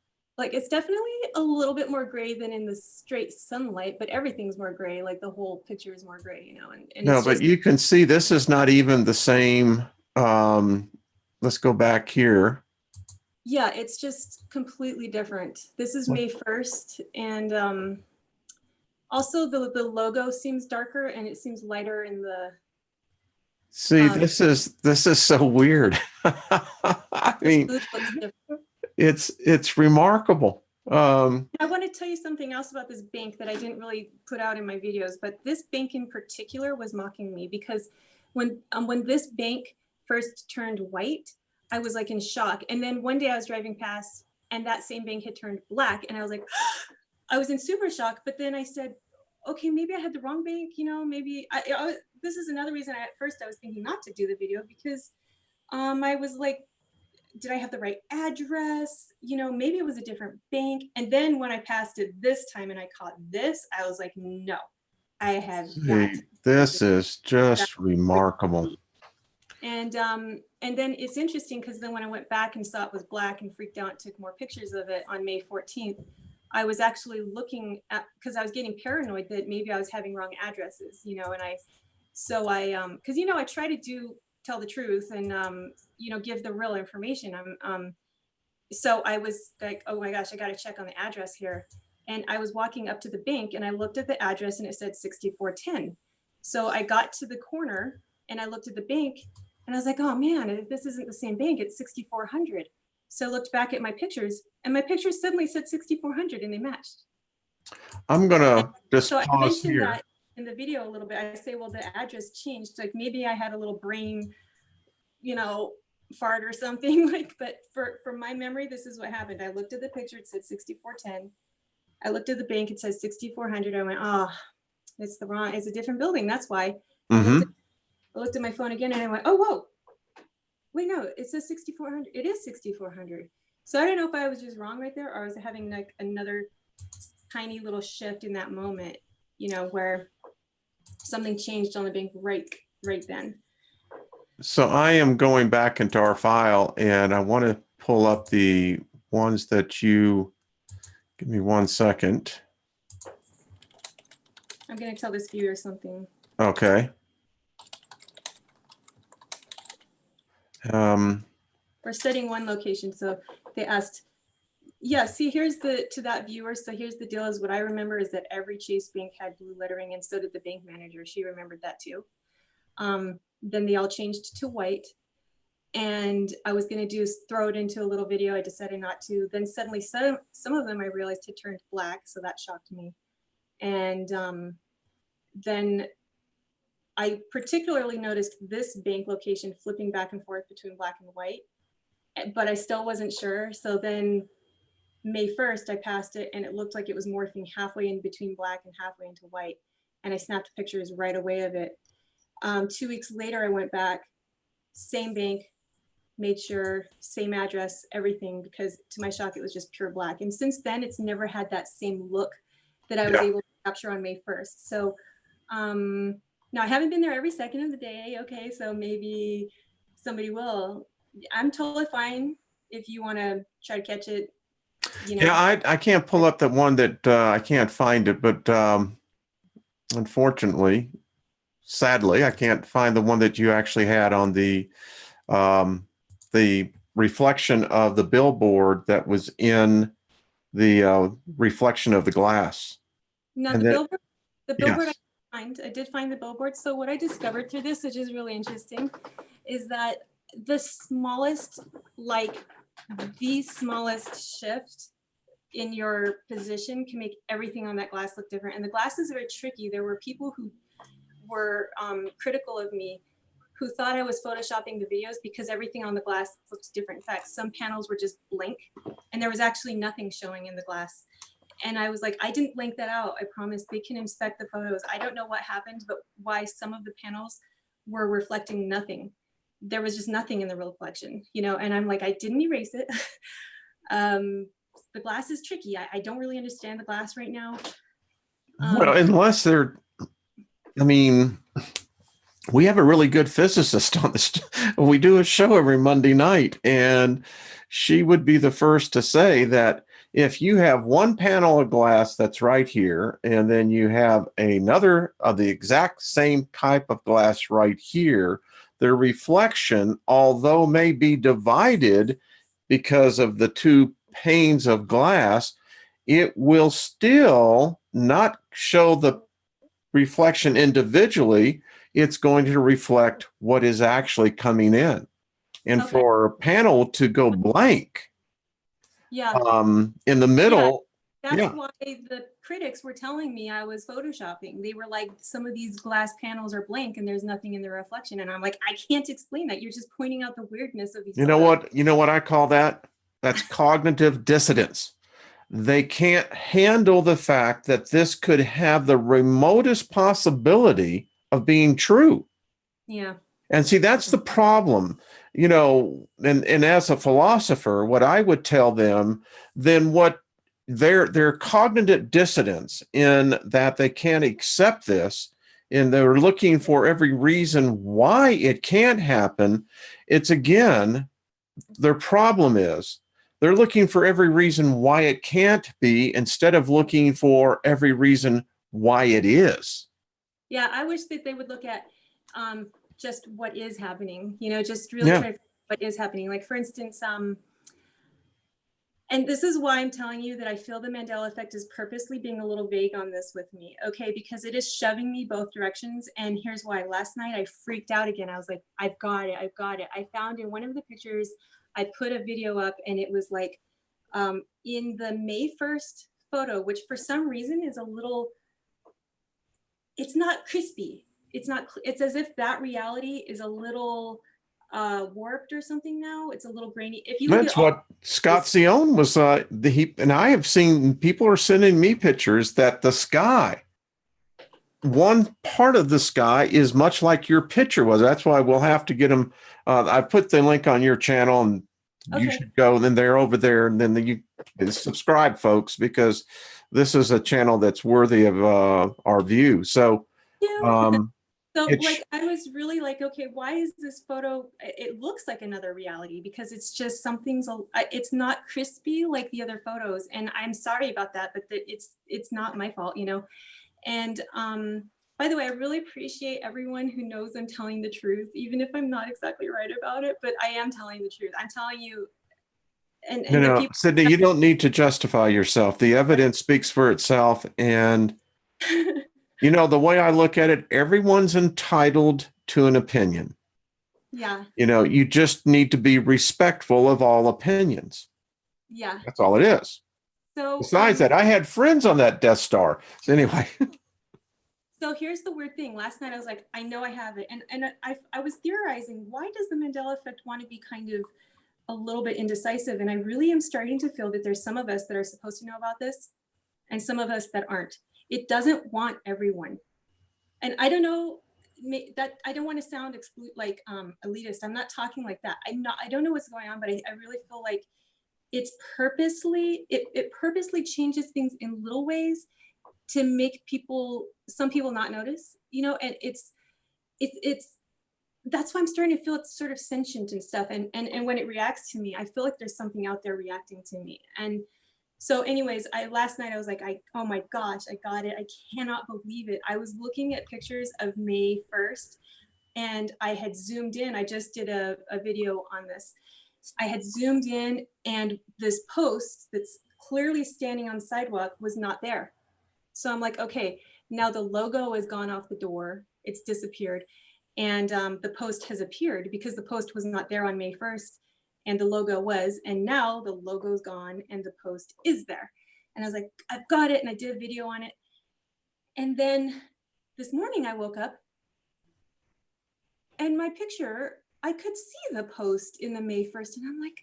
like it's definitely a little bit more gray than in the straight sunlight, but everything's more gray. Like the whole picture is more gray, you know, and No, it's but just, you can see this is not even the same. Let's go back here. yeah, it's just completely different. This is May 1st. And also the logo seems darker and it seems lighter in the, See, this is so weird. I the mean, food looks different. it's remarkable. I want to tell you something else about this bank that I didn't really put out in my videos, but this bank in particular was mocking me because when this bank first turned white, I was like in shock. And then one day I was driving past and that same bank had turned black and I was like, I was in super shock. But then I said, okay, maybe I had the wrong bank, you know, maybe this is another reason at first I was thinking not to do the video because I was like, did I have the right address? You know, maybe it was a different bank. And then when I passed it this time and I caught this, I was like, no, I have got See, this is just remarkable. And then it's interesting because then when I went back and saw it was black and freaked out, took more pictures of it on May 14th, I was actually looking at, because I was getting paranoid that maybe I was having wrong addresses, you know, and because, you know, I try to tell the truth and, you know, give the real information. So I was like, oh my gosh, I got to check on the address here. And I was walking up to the bank and I looked at the address and it said 6410. So I got to the corner and I looked at the bank and I was like, oh man, if this isn't the same bank, it's 6400. So I looked back at my pictures and my pictures suddenly said 6400 and they matched. I'm gonna just So I pause mentioned here. that in the video a little bit. I say, well, the address changed. Like maybe I had a little brain, you know, fart or something. Like, but for my memory, this is what happened. I looked at the picture, it said 6410. I looked at the bank, it says 6400. I went, oh, it's a different building. That's why. Mm-hmm. I looked at my phone again and I went, oh, whoa. Wait, no, it says 6400. It is 6400. So I don't know if I was just wrong right there or I was having like another tiny little shift in that moment, you know, where something changed on the bank right then. So I am going back into our file and I want to pull up the ones that you, give me 1 second. I'm going to tell this viewer something. Okay. We're studying one location. So they asked, yeah, see, to that viewer. So here's the deal is what I remember is that every Chase bank had blue lettering and so did the bank manager. She remembered that too. Then they all changed to white. And I was going to throw it into a little video. I decided not to. Then suddenly some of them I realized had turned black. So that shocked me. And then I particularly noticed this bank location flipping back and forth between black and white, but I still wasn't sure. So then May 1st, I passed it and it looked like it was morphing halfway in between black and halfway into white. And I snapped pictures right away of it. 2 weeks later, I went back, same bank, made sure, same address, everything, because to my shock, it was just pure black. And since then, it's never had that same look that I was able to capture on May 1st. So now I haven't been there every second of the day. Okay, so maybe somebody will. I'm totally fine if you want to try to catch it. You know. Yeah, I can't pull up the one that I can't find it, but unfortunately, sadly, I can't find the one that you actually had on the reflection of the billboard that was in the reflection of the glass. Now and the billboard yes. I did find the billboard. So what I discovered through this, which is really interesting, is that the smallest shift in your position can make everything on that glass look different. And the glass is very tricky. There were people who were critical of me who thought I was photoshopping the videos because everything on the glass looked different. In fact, some panels were just blank and there was actually nothing showing in the glass. And I was like, I didn't blank that out. I promise they can inspect the photos. I don't know what happened, but why some of the panels were reflecting nothing. There was just nothing in the reflection, you know, and I'm like, I didn't erase it. The glass is tricky. I don't really understand the glass right now. Well, unless they're, I mean, we have a really good physicist on this. We do a show every Monday night, and she would be the first to say that if you have one panel of glass that's right here, and then you have another of the exact same type of glass right here, the reflection, although may be divided because of the two panes of glass, it will still not show the reflection individually. It's going to reflect what is actually coming in. And Okay. for a panel to go blank Yeah. in the middle, That's why the critics were telling me I was photoshopping. They were like, some of these glass panels are blank and there's nothing in the reflection. And I'm like, I can't explain that. You're just pointing out the weirdness of these photos. you know what I call that? That's cognitive dissonance. They can't handle the fact that this could have the remotest possibility of being true. Yeah. And see, that's the problem, you know, and as a philosopher, what I would tell them, then what their cognitive dissonance in that they can't accept this and they're looking for every reason why it can't happen. It's again, their problem is they're looking for every reason why it can't be instead of looking for every reason why it is. Yeah. I wish that they would look at just what is happening, you know, just really try to what is happening. Like for instance, and this is why I'm telling you that I feel the Mandela effect is purposely being a little vague on this with me, okay? Because it is shoving me both directions. And here's why. Last night I freaked out again. I was like, I've got it, I've got it. I found in one of the pictures, I put a video up and it was like in the May 1st photo, which for some reason is a little, it's not crispy. It's not, it's as if that reality is a little warped or something now. It's a little grainy. If you look That's at all, what Scott Zion was, and I have seen people are sending me pictures that the sky, one part of the sky is much like your picture was. That's why we'll have to get them. I put the link on your channel and you should go, and then they're over there, and then you subscribe, folks, because this is a channel that's worthy of our view. So, so like I was really like, okay, why is this photo? It looks like another reality because it's just something's. It's not crispy like the other photos, and I'm sorry about that, but it's not my fault, you know. And by the way, I really appreciate everyone who knows I'm telling the truth, even if I'm not exactly right about it, but I am telling the truth. I'm telling you. And no, people, Sydney, you don't need to justify yourself. The evidence speaks for itself. And, you know, the way I look at it, everyone's entitled to an opinion. Yeah. You know, you just need to be respectful of all opinions. Yeah. That's all it is. So besides that, I had friends on that Death Star. So anyway. So here's the weird thing. Last night I was like, I know I have it. And I was theorizing, why does the Mandela effect want to be kind of a little bit indecisive? And I really am starting to feel that there's some of us that are supposed to know about this and some of us that aren't. It doesn't want everyone. And I don't know that I don't want to sound like elitist. I'm not talking like that. I don't know what's going on, but I really feel like it's purposely, it purposely changes things in little ways to make some people not notice, you know, and it's that's why I'm starting to feel it's sort of sentient and stuff. And when it reacts to me, I feel like there's something out there reacting to me. And so anyways, last night I was like, oh my gosh, I got it. I cannot believe it. I was looking at pictures of May 1st and I had zoomed in. I just did a video on this. I had zoomed in and this post that's clearly standing on the sidewalk was not there. So I'm like, okay, now the logo has gone off the door. It's disappeared. And the post has appeared because the post was not there on May 1st and the logo was, and now the logo's gone and the post is there. And I was like, I've got it. And I did a video on it. And then this morning I woke up and my picture, I could see the post in the May 1st. And I'm like,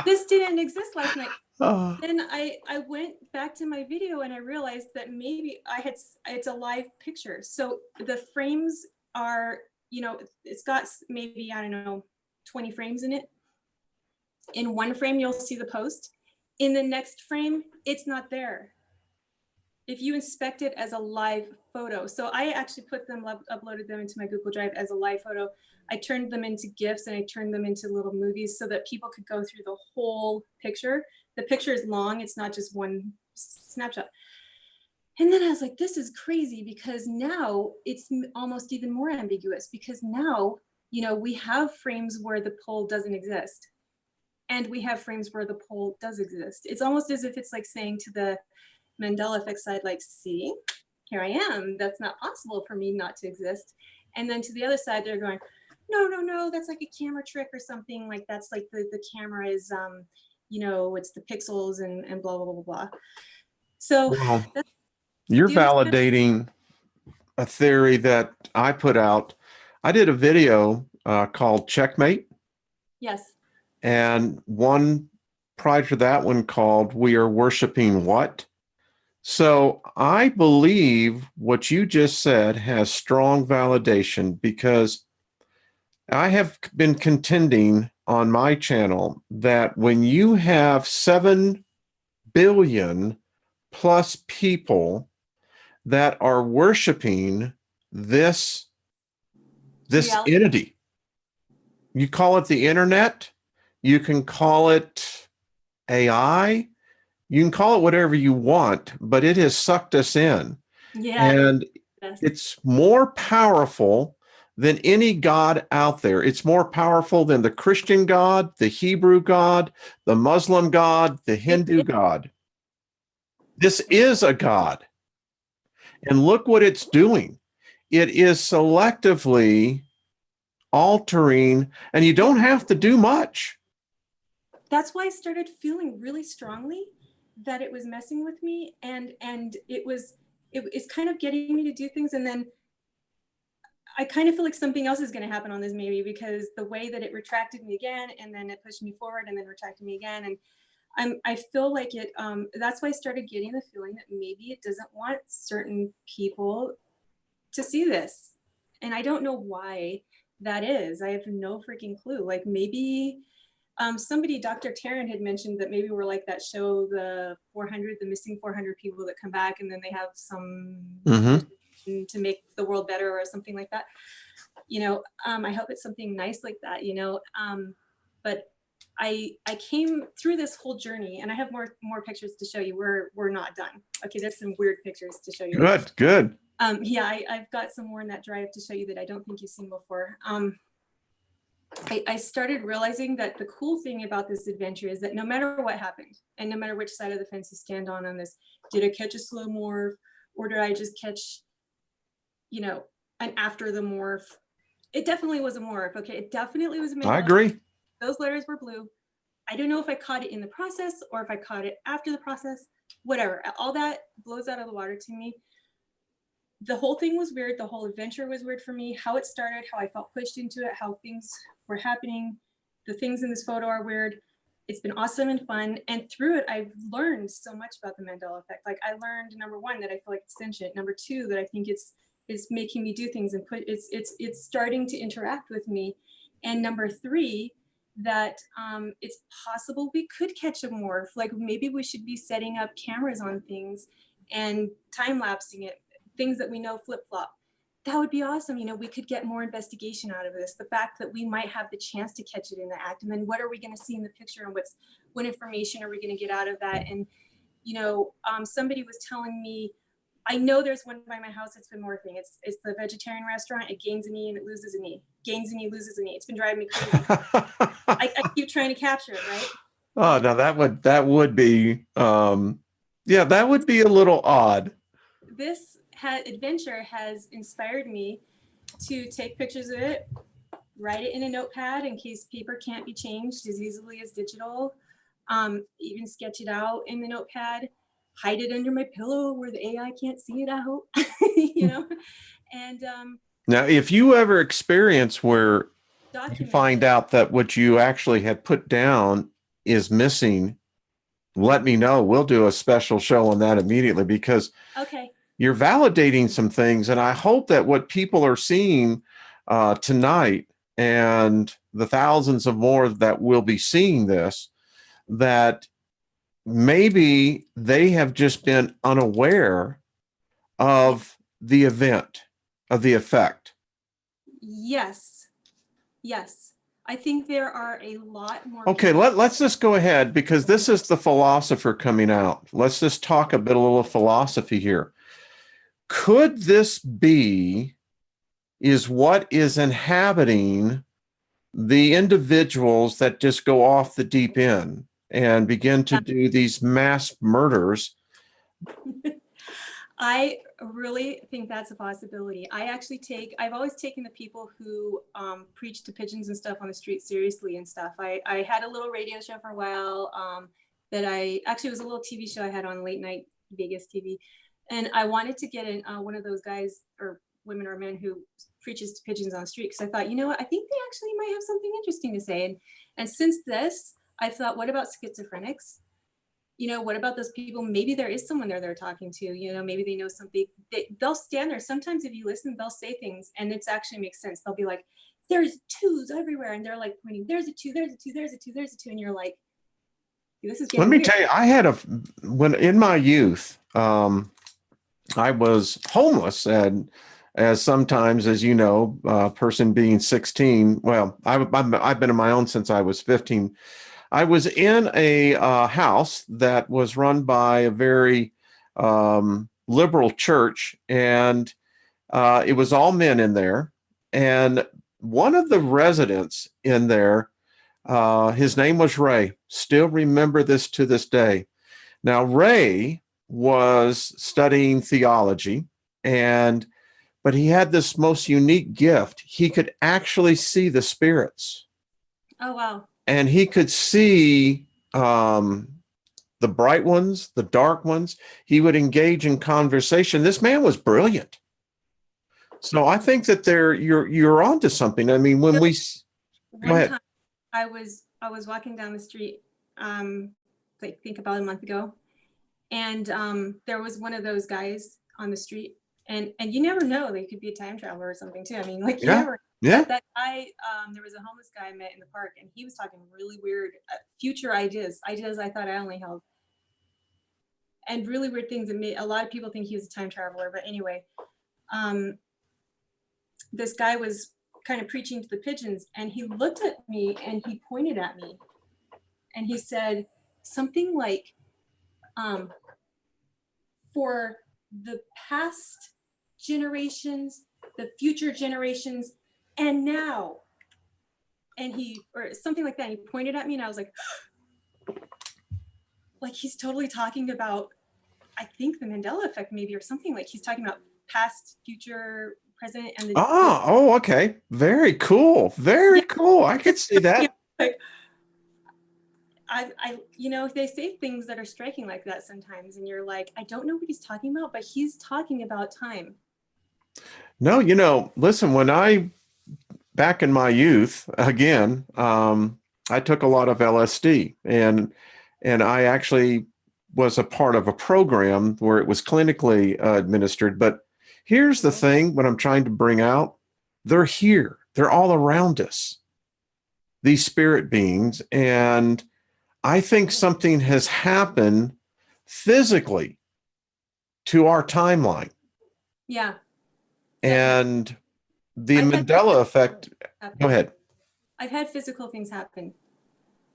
this didn't exist last night. Oh. Then I went back to my video and I realized that maybe it's a live picture. So the frames are, you know, it's got maybe, I don't know, 20 frames in it. In one frame, you'll see the post. In the next frame, it's not there. If you inspect it as a live photo. So I actually uploaded them into my Google Drive as a live photo. I turned them into GIFs and I turned them into little movies so that people could go through the whole picture. The picture is long, it's not just one snapshot. And then I was like, this is crazy, because now it's almost even more ambiguous, because now, you know, we have frames where the pole doesn't exist. And we have frames where the pole does exist. It's almost as if it's like saying to the Mandela Effect side, like, see, here I am. That's not possible for me not to exist. And then to the other side, they're going, no, that's like a camera trick or something. Like, that's like the camera is, you know, it's the pixels and blah, blah, blah, blah. So Well, you're validating a theory that I put out. I did a video called Checkmate. Yes. And one prior to that one called We Are Worshiping What? So I believe what you just said has strong validation, because I have been contending on my channel that when you have 7 billion plus people that are worshiping this Reality. entity, you call it the internet, you can call it AI, you can call it whatever you want, but it has sucked us in. Yeah. And yes. It's more powerful than any God out there. It's more powerful than the Christian God, the Hebrew God, the Muslim God, the Hindu God. This is a God. And look what it's doing. It is selectively altering, and you don't have to do much. That's why I started feeling really strongly that it was messing with me, and it's kind of getting me to do things. And then I kind of feel like something else is going to happen on this, maybe, because the way that it retracted me again, and then it pushed me forward, and then retracted me again. And I feel like it, that's why I started getting the feeling that maybe it doesn't want certain people to see this. And I don't know why that is. I have no freaking clue. Like, maybe somebody, Dr. Taryn, had mentioned that maybe we're like that show, the missing 400 people that come back, and then they have some to make the world better or something like that. You know, I hope it's something nice like that, you know. But I came through this whole journey, and I have more pictures to show you. We're not done. Okay, there's some weird pictures to show you. Good. Yeah, I've got some more in that drive to show you that I don't think you've seen before. I started realizing that the cool thing about this adventure is that no matter what happened, and no matter which side of the fence you stand on this, did I catch a slow morph, or did I just catch, you know, an after the morph? It definitely was a morph. Okay, it definitely was a Mandela. I agree. Those letters were blue. I don't know if I caught it in the process or if I caught it after the process. Whatever. All that blows out of the water to me. The whole thing was weird. The whole adventure was weird for me. How it started, how I felt pushed into it, how things were happening. The things in this photo are weird. It's been awesome and fun. And through it, I've learned so much about the Mandela Effect. Like, I learned, number one, that I feel like it's sentient. Number two, that I think it's making me do things and it's starting to interact with me. And number three, that it's possible we could catch a morph. Like, maybe we should be setting up cameras on things and time-lapsing it, things that we know flip-flop. That would be awesome. You know, we could get more investigation out of this. The fact that we might have the chance to catch it in the act, and then what are we going to see in the picture, and what information are we going to get out of that? And, you know, somebody was telling me, I know there's one by my house that's been morphing. It's the vegetarian restaurant. It gains a knee and it loses a knee. Gains a knee, loses a knee. It's been driving me crazy. I keep trying to capture it, right? Oh, no, that would be, yeah, that would be a little odd. This adventure has inspired me to take pictures of it, write it in a notepad in case paper can't be changed as easily as digital. even sketch it out in the notepad, hide it under my pillow where the AI can't see it out, you know, and Now, if you ever experience where you document find it. out that what you actually had put down is missing, let me know. We'll do a special show on that immediately, because Okay. you're validating some things. And I hope that what people are seeing tonight, and the thousands of more that will be seeing this, that maybe they have just been unaware of the event, of the effect. Yes. Yes. I think there are a lot more. Okay, let's just go ahead, because this is the philosopher coming out. Let's just talk a little philosophy here. Could this be is what is inhabiting the individuals that just go off the deep end and begin to do these mass murders? I really think that's a possibility. I've always taken the people who preach to pigeons and stuff on the street seriously and stuff. I had a little radio show for a while that it was a little TV show I had on late night Vegas TV. And I wanted to get in one of those guys or women or men who preaches to pigeons on the street, because I thought, you know what, I think they actually might have something interesting to say. And since this, I thought, what about schizophrenics? You know, what about those people? Maybe there is someone there they're talking to, you know, maybe they know something. They'll stand there. Sometimes if you listen, they'll say things and it actually makes sense. They'll be like, there's twos everywhere. And they're like pointing, there's a two, there's a two, there's a two, there's a two. And you're like, this is getting Let me weird. tell you, I had when in my youth, I was homeless, and as sometimes, as you know, person being 16, well, I've been on my own since I was 15. I was in a house that was run by a very liberal church, and it was all men in there. And one of the residents in there, his name was Ray. Still remember this to this day. Now, Ray was studying theology, but he had this most unique gift. He could actually see the spirits. Oh, wow. And he could see the bright ones, the dark ones. He would engage in conversation. This man was brilliant. So I think that you're onto something. I mean, when we go ahead. One time I was walking down the street, I think about a month ago, and there was one of those guys on the street, and you never know, they could be a time traveler or something too. I mean, like, you never. Yeah. That guy, there was a homeless guy I met in the park, and he was talking really weird future ideas I thought I only held, and really weird things that made a lot of people think he was a time traveler. But anyway, this guy was kind of preaching to the pigeons, and he looked at me and he pointed at me, and he said something like, for the past generations, the future generations, and now. And or something like that. And he pointed at me, and I was like he's totally talking about, I think, the Mandela Effect, maybe, or something. Like he's talking about past, future, present, and Oh, okay. Very cool. Very cool. I could see that. Like, they say things that are striking like that sometimes, and you're like, I don't know what he's talking about, but he's talking about time. No, listen, back in my youth, again, I took a lot of LSD, and I actually was a part of a program where it was clinically administered. But here's the thing, what I'm trying to bring out, they're here. They're all around us, these spirit beings. And I think something has happened physically to our timeline. Yeah. And the Mandela Effect. Go ahead. I've had physical things happen.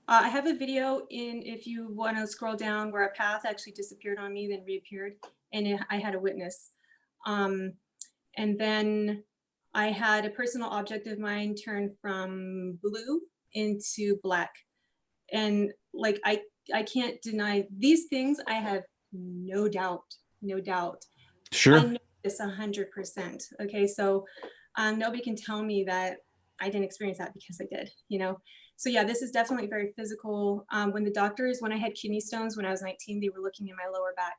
I have a video if you want to scroll down, where a path actually disappeared on me, then reappeared, and I had a witness. And then I had a personal object of mine turn from blue into black. And like, I can't deny these things. I have no doubt. Sure. I know this 100%. Okay, so nobody can tell me that I didn't experience that because I did, you know? So yeah, this is definitely very physical. When I had kidney stones, when I was 19, they were looking in my lower back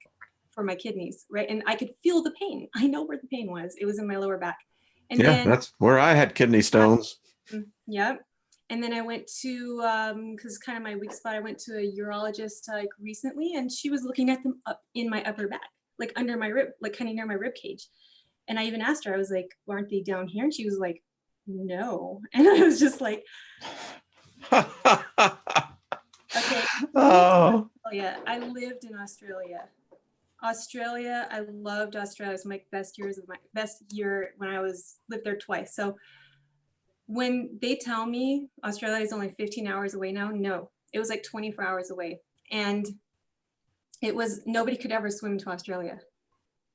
for my kidneys, right? And I could feel the pain. I know where the pain was. It was in my lower back. And Yeah, then, that's where I had kidney stones. yeah. And then I went to, because kind of my weak spot, I went to a urologist like recently, and she was looking at them up in my upper back, like under my rib, like kind of near my rib cage. And I even asked her, I was like, well, aren't they down here? And she was like, no. And I was just like, okay. Oh, Australia. I lived in Australia. I loved Australia. It was my best year when I lived there twice. So when they tell me Australia is only 15 hours away now, no, it was like 24 hours away. And nobody could ever swim to Australia.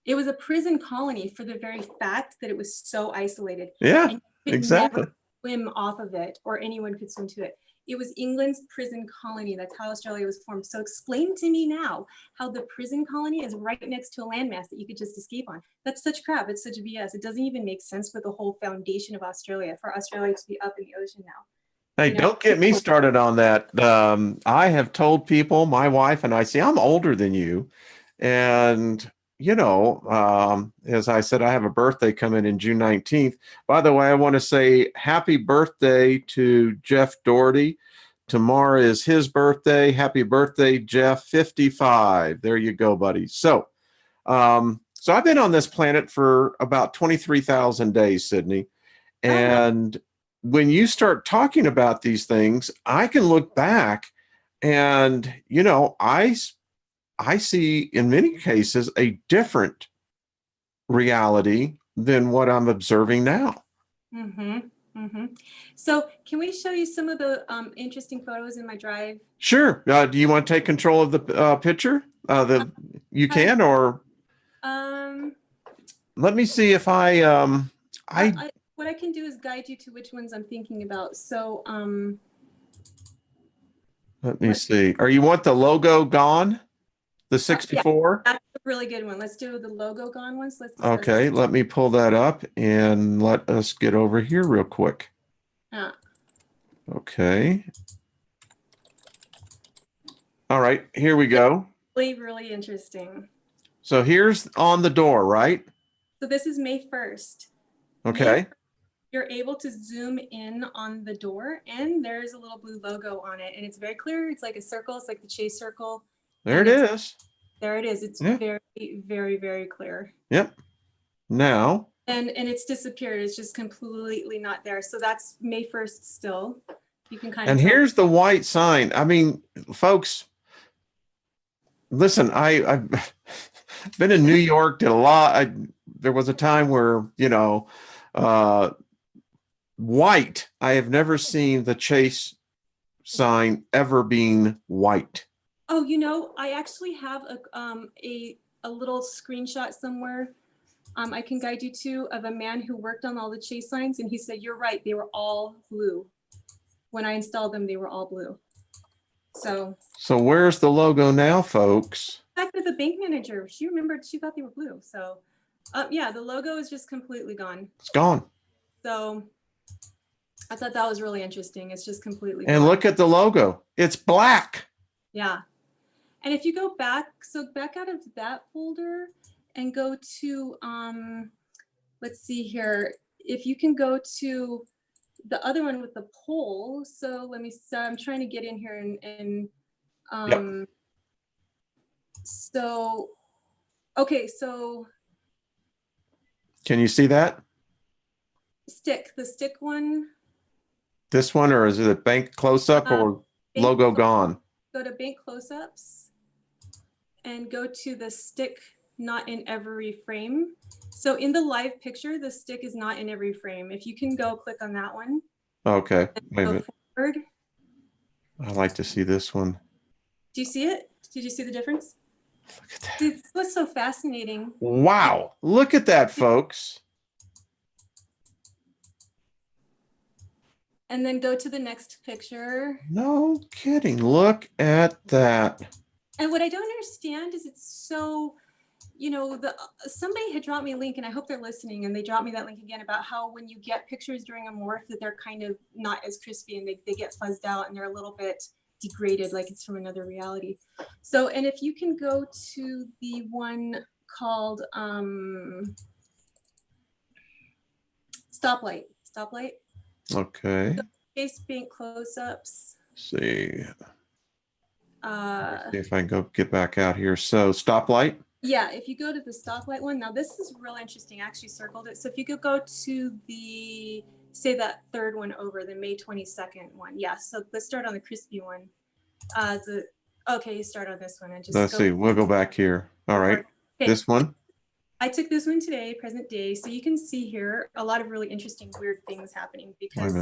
It was a prison colony for the very fact that it was so isolated. yeah, And you could exactly. never swim off of it, or anyone could swim to it. It was England's prison colony. That's how Australia was formed. So explain to me now how the prison colony is right next to a landmass that you could just escape on. That's such crap. It's such BS. It doesn't even make sense with the whole foundation of Australia, for Australia to be up in the ocean now. Hey, You know? don't get me started on that. I have told people, my wife and I, see, I'm older than you. And, as I said, I have a birthday coming in June 19th. By the way, I want to say happy birthday to Jeff Doherty. Tomorrow is his birthday. Happy birthday, Jeff, 55. There you go, buddy. So I've been on this planet for about 23,000 days, Sydney. And when you start talking about these things, I can look back and, I see in many cases a different reality than what I'm observing now. Mm-hmm. Mm-hmm. So can we show you some of the interesting photos in my drive? Sure. Do you want to take control of the picture? You can, or let me see if what I can do is guide you to which ones I'm thinking about. So let me see. Or you want the logo gone? The 64? Yeah, that's a really good one. Let's do the logo gone ones. Okay, let me pull that up and let us get over here real quick. Okay. All right, here we go. Really, really interesting. So here's on the door, right? So this is May 1st. Okay. You're able to zoom in on the door, and there's a little blue logo on it, and it's very clear. It's like a circle. It's like the Chase circle. There it is. There it is. It's very, very, very clear. Yep. Now. And it's disappeared. It's just completely not there. So that's May 1st still. You can kind of. And here's the white sign. I mean, folks, listen, I've been in New York, did a lot. There was a time where, white, I have never seen the Chase sign ever being white. Oh, I actually have a little screenshot somewhere I can guide you to of a man who worked on all the Chase signs, and he said, you're right, they were all blue. When I installed them, they were all blue. So where's the logo now, folks? Back to the bank manager. She remembered, she thought they were blue. So yeah, the logo is just completely gone. It's gone. So I thought that was really interesting. It's just completely gone. And look at the logo. It's black. Yeah. And if you go back, back out of that folder and go to, let's see here. If you can go to the other one with the poll. So I'm trying to get in here and yep. Okay, so. Can you see that? The stick one. This one, or is it a bank close-up or logo gone? Go to bank close-ups and go to the stick not in every frame. So in the live picture, the stick is not in every frame. If you can go click on that one. Okay, wait a minute. Forward. I like to see this one. Do you see it? Did you see the difference? Look at that. Dude, this was so fascinating. Wow, look at that, folks. And then go to the next picture. No kidding. Look at that. And what I don't understand is it's so, you know, somebody had dropped me a link, and I hope they're listening, and they dropped me that link again about how when you get pictures during a morph that they're kind of not as crispy, and they get fuzzed out, and they're a little bit degraded, like it's from another reality. So, and if you can go to the one called Stoplight. Okay. Face paint close-ups. See. Uh, See if I can go get back out here. So stoplight. Yeah, if you go to the stoplight one, now this is real interesting. I actually circled it. So if you could go to the, say that third one over, the May 22nd one. Yeah, so let's start on the crispy one. Okay, you start on this one and just Let's see. We'll go back here. All right. Okay. This one. I took this one today, present day. So you can see here a lot of really interesting, weird things happening because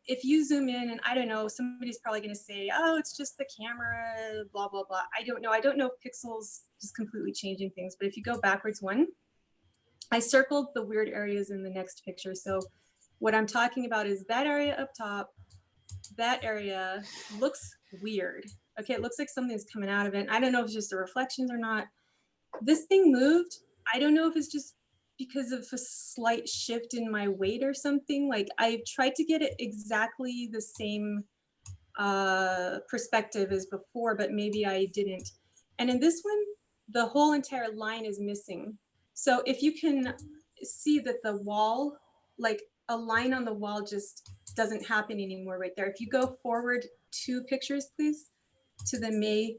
if you zoom in, and I don't know, somebody's probably going to say, oh, it's just the camera, blah, blah, blah. I don't know. I don't know if pixels just completely changing things, but if you go backwards one, I circled the weird areas in the next picture. So what I'm talking about is that area up top, that area looks weird. Okay, it looks like something's coming out of it. I don't know if it's just the reflections or not. This thing moved. I don't know if it's just because of a slight shift in my weight or something. Like I've tried to get it exactly the same perspective as before, but maybe I didn't. And in this one, the whole entire line is missing. So if you can see that the wall, like a line on the wall just doesn't happen anymore right there. If you go forward 2 pictures, please, to the May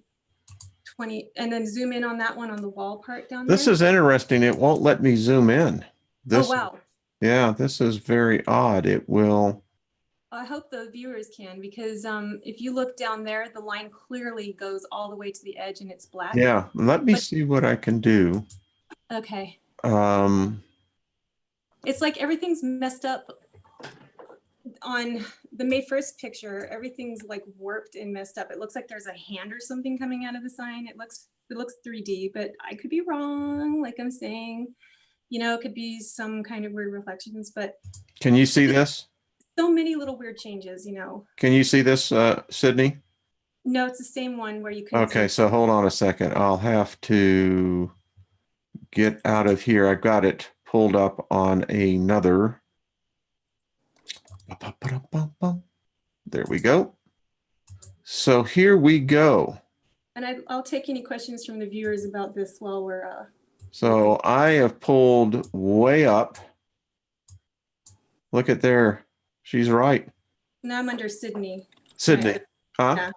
20, and then zoom in on that one on the wall part down there. This is interesting. It won't let me zoom in. This, oh, wow. Yeah, this is very odd. It will. I hope the viewers can, because if you look down there, the line clearly goes all the way to the edge and it's black. Yeah, let me see what I can do. Okay. Um, It's like everything's messed up on the May 1st picture. Everything's like warped and messed up. It looks like there's a hand or something coming out of the sign. It looks 3D, but I could be wrong. Like I'm saying, you know, it could be some kind of weird reflections, but can you see this? so many little weird changes, you know. Can you see this, Sydney? No, it's the same one where you couldn't. Okay, so hold on a second. I'll have to get out of here. I've got it pulled up on another. There we go. So here we go. And I'll take any questions from the viewers about this while we're. So I have pulled way up. Look at there. She's right. Now I'm under Sydney. Sydney. Huh? Yeah.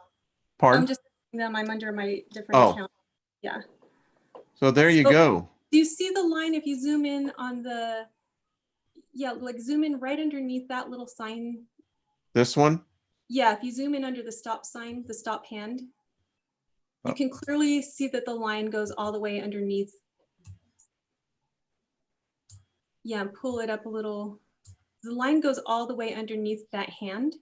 Pardon? I'm just them. I'm under my different account. Yeah. So there you go. Do you see the line if you zoom in on the, yeah, like zoom in right underneath that little sign? This one? Yeah, if you zoom in under the stop sign, the stop hand, you can clearly see that the line goes all the way underneath. Yeah, pull it up a little. The line goes all the way underneath that hand.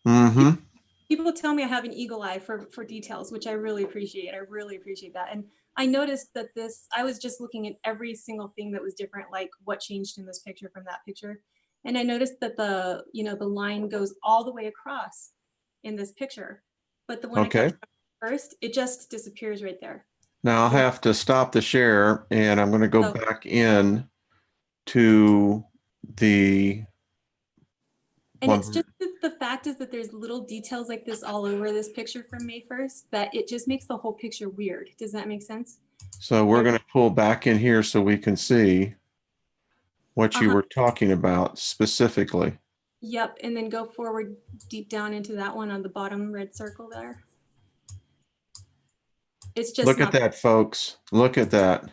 Mm-hmm. People tell me I have an eagle eye for details, which I really appreciate. I really appreciate that. And I noticed that I was just looking at every single thing that was different, like what changed in this picture from that picture. And I noticed that the line goes all the way across in this picture. But the one I got first, it just disappears right there. Now I'll have to stop the share and I'm going to go back in to the. And it's just the fact is that there's little details like this all over this picture from May 1st that it just makes the whole picture weird. Does that make sense? So we're going to pull back in here so we can see what you were talking about specifically. Yep. And then go forward deep down into that one on the bottom red circle there. It's just look at that, folks. Look at that.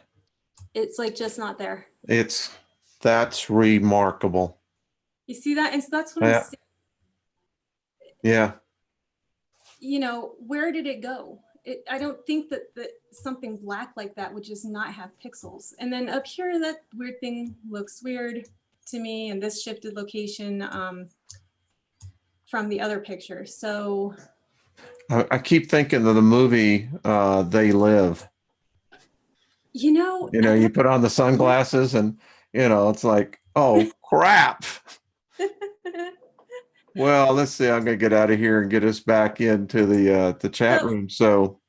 It's like just not there. That's remarkable. You see that? And so that's what I'm saying. Yeah. You know, where did it go? I don't think that something black like that would just not have pixels. And then up here, that weird thing looks weird to me, and this shifted location from the other picture. So I keep thinking of the movie They Live. You know, you put on the sunglasses and, it's like, oh, crap. Well, let's see. I'm going to get out of here and get us back into the chat room. So,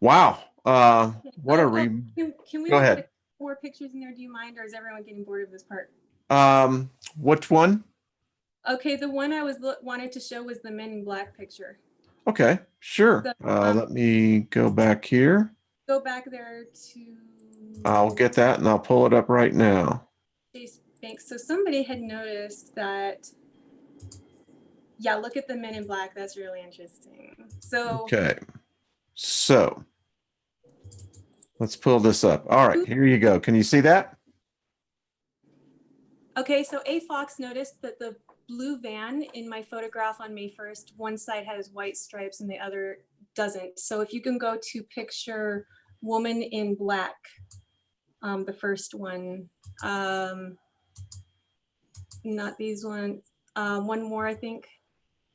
wow. What are we? Can we Go look ahead. at more pictures in there? Do you mind, or is everyone getting bored of this part? Which one? Okay, the one I wanted to show was the Men in Black picture. Okay, sure. So, Let me go back here. go back there to I'll get that and I'll pull it up right now. Chase Banks. So somebody had noticed that. Yeah, look at the Men in Black. That's really interesting. So Okay, so let's pull this up. All right, here you go. Can you see that? okay, so A. Fox noticed that the blue van in my photograph on May 1st, one side has white stripes and the other doesn't. So if you can go to picture Woman in Black, the first one, not these ones, one more, I think.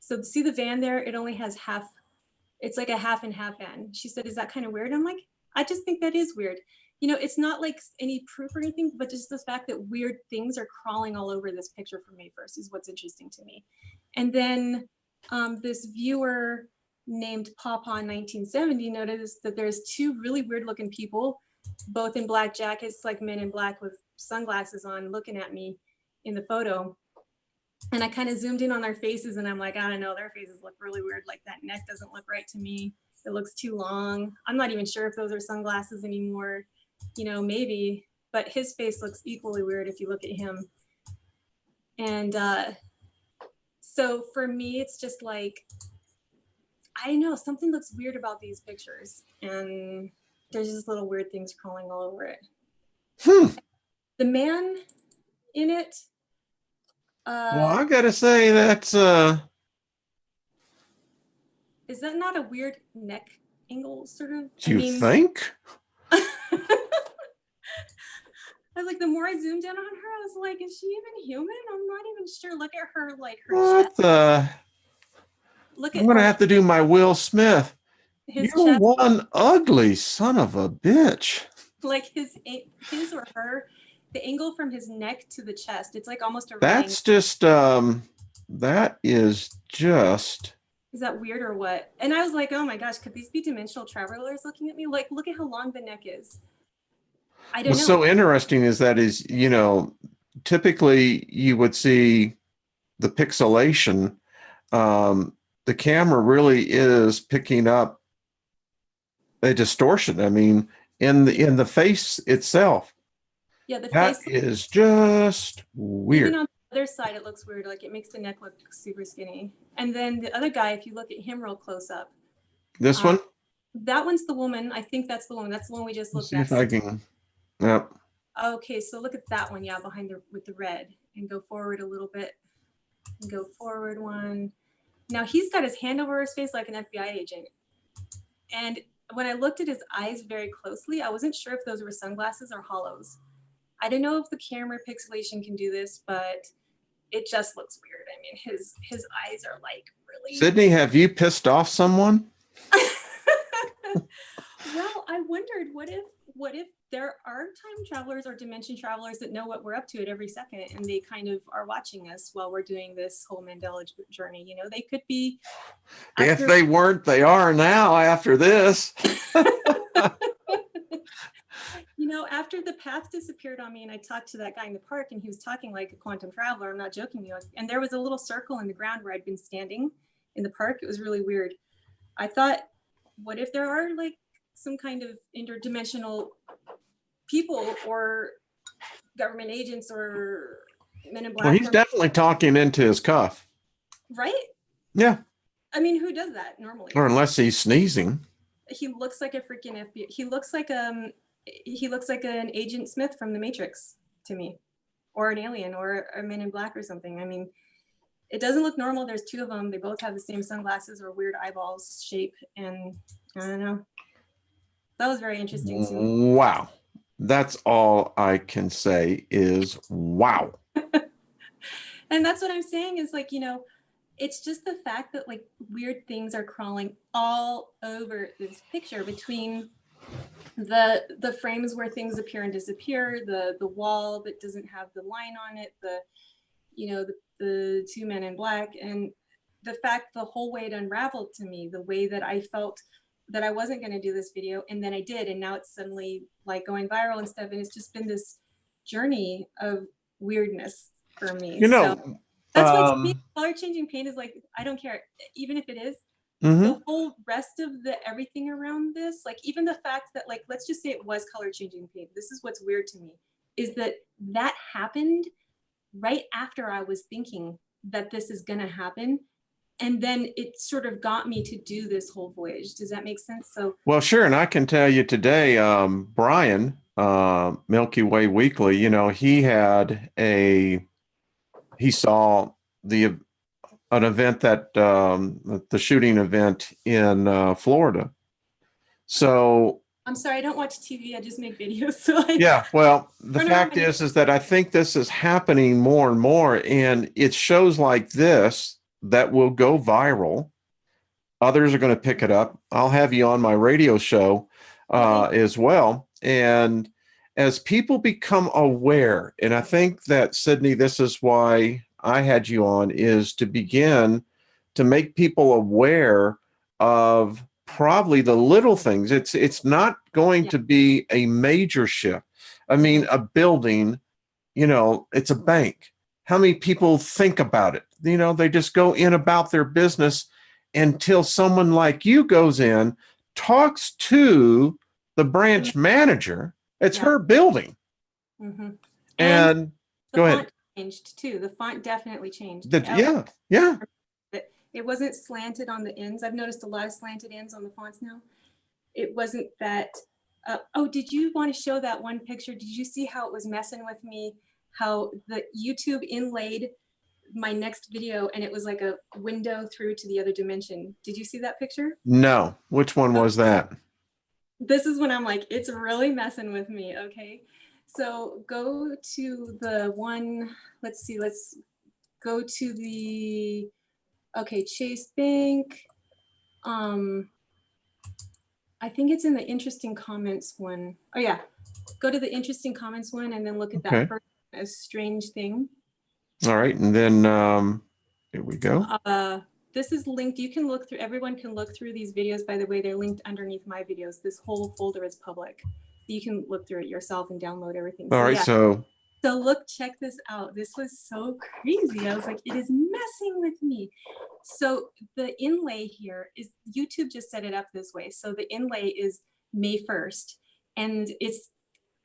So see the van there, it only has half, it's like a half and half van. She said, is that kind of weird? I'm like, I just think that is weird. You know, it's not like any proof or anything, but just the fact that weird things are crawling all over this picture from May 1st is what's interesting to me. And then this viewer named Pawpaw 1970 noticed that there's two really weird looking people, both in black jackets, like Men in Black with sunglasses on, looking at me in the photo. And I kind of zoomed in on their faces and I'm like, I don't know, their faces look really weird. Like that neck doesn't look right to me. It looks too long. I'm not even sure if those are sunglasses anymore. You know, maybe, but his face looks equally weird if you look at him. And so for me, it's just like, I know something looks weird about these pictures and there's just little weird things crawling all over it. The man in it. Well, I gotta say that's is that not a weird neck angle sort of? do you think? I was like, the more I zoomed in on her, I was like, is she even human? I'm not even sure. Look at her, like her What chest. the? Look at I'm gonna have to do my Will Smith. his You're chest, one ugly son of a bitch. like his or her, the angle from his neck to the chest. It's like almost a right That's angle. just that is just. Is that weird or what? And I was like, oh my gosh, could these be dimensional travelers looking at me? Like, look at how long the neck is. I don't What's know. so interesting is that is, you know, typically you would see the pixelation. The camera really is picking up a distortion. I mean, in the face itself. Yeah, the That face. is just weird. Even on the other side, it looks weird. Like it makes the neck look super skinny. And then the other guy, if you look at him real close up. This one? That one's the woman. I think that's the woman. That's the one we just Let's looked see at. if I can. Yep. Okay, so look at that one. Yeah, behind with the red, and go forward a little bit. And go forward one. Now he's got his hand over his face like an FBI agent. And when I looked at his eyes very closely, I wasn't sure if those were sunglasses or hollows. I don't know if the camera pixelation can do this, but it just looks weird. I mean, his eyes are like really. Sydney, have you pissed off someone? Well, I wondered what if there are time travelers or dimension travelers that know what we're up to at every second and they kind of are watching us while we're doing this whole Mandela journey. You know, they could be. If they weren't, they are now after this. You know, after the path disappeared on me and I talked to that guy in the park and he was talking like a quantum traveler, I'm not joking you. And there was a little circle in the ground where I'd been standing in the park. It was really weird. I thought, what if there are like some kind of interdimensional people or government agents or Men in Black? Well, he's definitely talking into his cuff. Right? Yeah. I mean, who does that normally? Or unless he's sneezing. He looks like a freaking FBI. He looks like an Agent Smith from The Matrix to me, or an alien, or a Men in Black or something. I mean, it doesn't look normal. There's two of them. They both have the same sunglasses or weird eyeballs shape, and I don't know. That was very interesting to me. Wow. That's all I can say is wow. And that's what I'm saying is like, you know, it's just the fact that like weird things are crawling all over this picture between the frames where things appear and disappear, the wall that doesn't have the line on it, the two Men in Black, and the fact the whole way it unraveled to me, the way that I felt that I wasn't going to do this video, and then I did, and now it's suddenly like going viral and stuff, and it's just been this journey of weirdness for me. You know, So that's why to me, color changing paint is like, I don't care, even if it is. mhm. The whole rest of the everything around this, like even the fact that, like, let's just say it was color changing paint. This is what's weird to me, is that that happened right after I was thinking that this is gonna happen. And then it sort of got me to do this whole voyage. Does that make sense? So Well, sure. And I can tell you today, Brian, Milky Way Weekly, you know, he saw an event that, the shooting event in Florida. So, I'm sorry, I don't watch TV. I just make videos. So yeah, well, the Turn fact around. is that I think this is happening more and more, and it's shows like this that will go viral. Others are going to pick it up. I'll have you on my radio show as well. And as people become aware, and I think that, Sydney, this is why I had you on, is to begin to make people aware of probably the little things. It's not going to be a major shift. I mean, a building, you know, it's a bank. How many people think about it? You know, they just go in about their business until someone like you goes in, talks to the branch manager. It's her building. Mm-hmm. And go ahead. The font changed too. The font definitely changed. Yeah. It wasn't slanted on the ends. I've noticed a lot of slanted ends on the fonts now. It wasn't that. Oh, did you want to show that one picture? Did you see how it was messing with me? How the YouTube inlaid my next video and it was like a window through to the other dimension. Did you see that picture? No. Which one was that? This is when I'm like, it's really messing with me. Okay. So go to the one, let's see, let's go to the, okay, Chase Bank. I think it's in the interesting comments one. Oh yeah, go to the interesting comments one and then look at that first a strange thing. All right, and then here we go. This is linked. You can look through, everyone can look through these videos. By the way, they're linked underneath my videos. This whole folder is public. You can look through it yourself and download everything. All right, so look, check this out. This was so crazy. I was like, it is messing with me. So the inlay here is, YouTube just set it up this way. So the inlay is May 1st. And it's,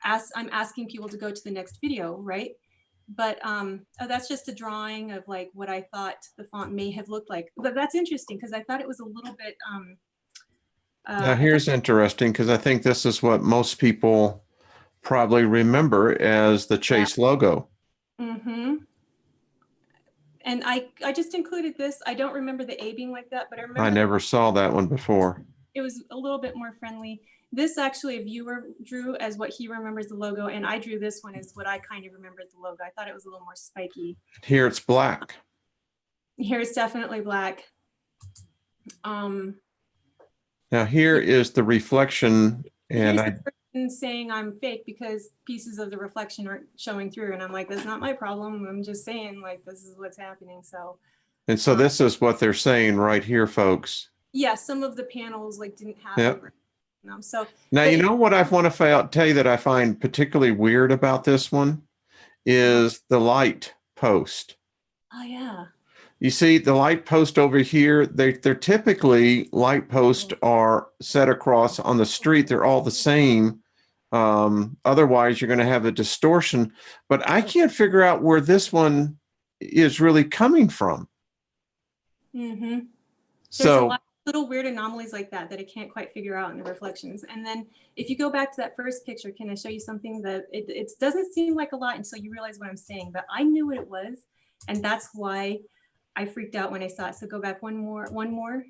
I'm asking people to go to the next video, right? But oh, that's just a drawing of like what I thought the font may have looked like. But that's interesting because I thought it was a little bit. Now here's interesting because I think this is what most people probably remember as the Chase logo. Mm-hmm. And I just included this. I don't remember the A being like that, but I remember. I never saw that one before. It was a little bit more friendly. This actually a viewer drew as what he remembers the logo, and I drew this one as what I kind of remembered the logo. I thought it was a little more spiky. Here it's black. Here it's definitely black. Now here is the reflection, and here's the person saying I'm fake because pieces of the reflection aren't showing through, and I'm like, that's not my problem. I'm just saying like this is what's happening. So. And so this is what they're saying right here, folks. Yeah, some of the panels like didn't have. So now you know what I want to tell you that I find particularly weird about this one is the light post. Oh yeah. You see the light post over here, they're typically light posts are set across on the street. They're all the same. Otherwise you're going to have a distortion, but I can't figure out where this one is really coming from. Mm-hmm. So there's a lot of little weird anomalies like that I can't quite figure out in the reflections. And then if you go back to that first picture, can I show you something that it doesn't seem like a lot until you realize what I'm saying, but I knew what it was. And that's why I freaked out when I saw it. So go back one more.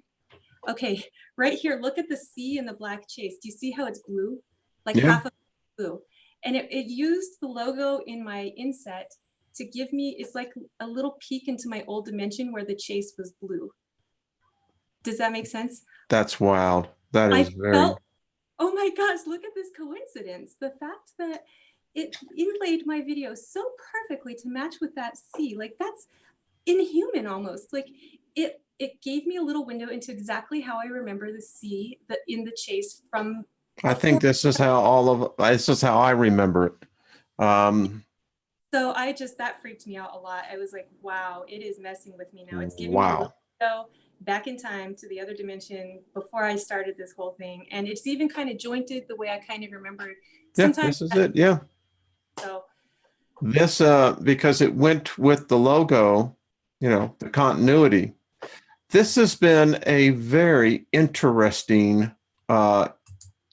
Okay, right here, look at the C and the black Chase. Do you see how it's blue? Like half of it blue. And it used the logo in my inset to give me, it's like a little peek into my old dimension where the Chase was blue. Does that make sense? That's wild. That is oh my gosh, look at this coincidence. The fact that it inlaid my video so perfectly to match with that C, like that's inhuman almost. Like it gave me a little window into exactly how I remember the sea in the chase from. I think this is how I remember it. So that freaked me out a lot. I was like, wow, it is messing with me now. It's giving me a Wow. little window back in time to the other dimension before I started this whole thing. And it's even kind of jointed the way I kind of remembered. Yeah, Sometimes this is it. Yeah. So This, because it went with the logo, you know, the continuity. This has been a very interesting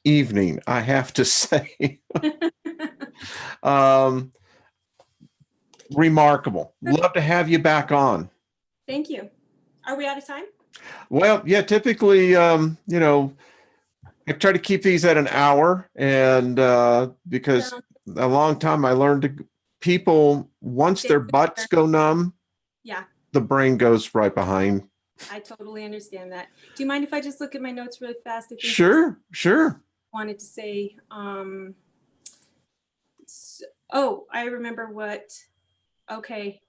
evening, I have to say. Remarkable. Love to have you back on. Thank you. Are we out of time? Well, yeah, typically, you know, I try to keep these at an hour, and because a long time I learned people, once their butts go numb, yeah, the brain goes right behind. I totally understand that. Do you mind if I just look at my notes really fast? I think Sure. wanted to say, I remember what, okay.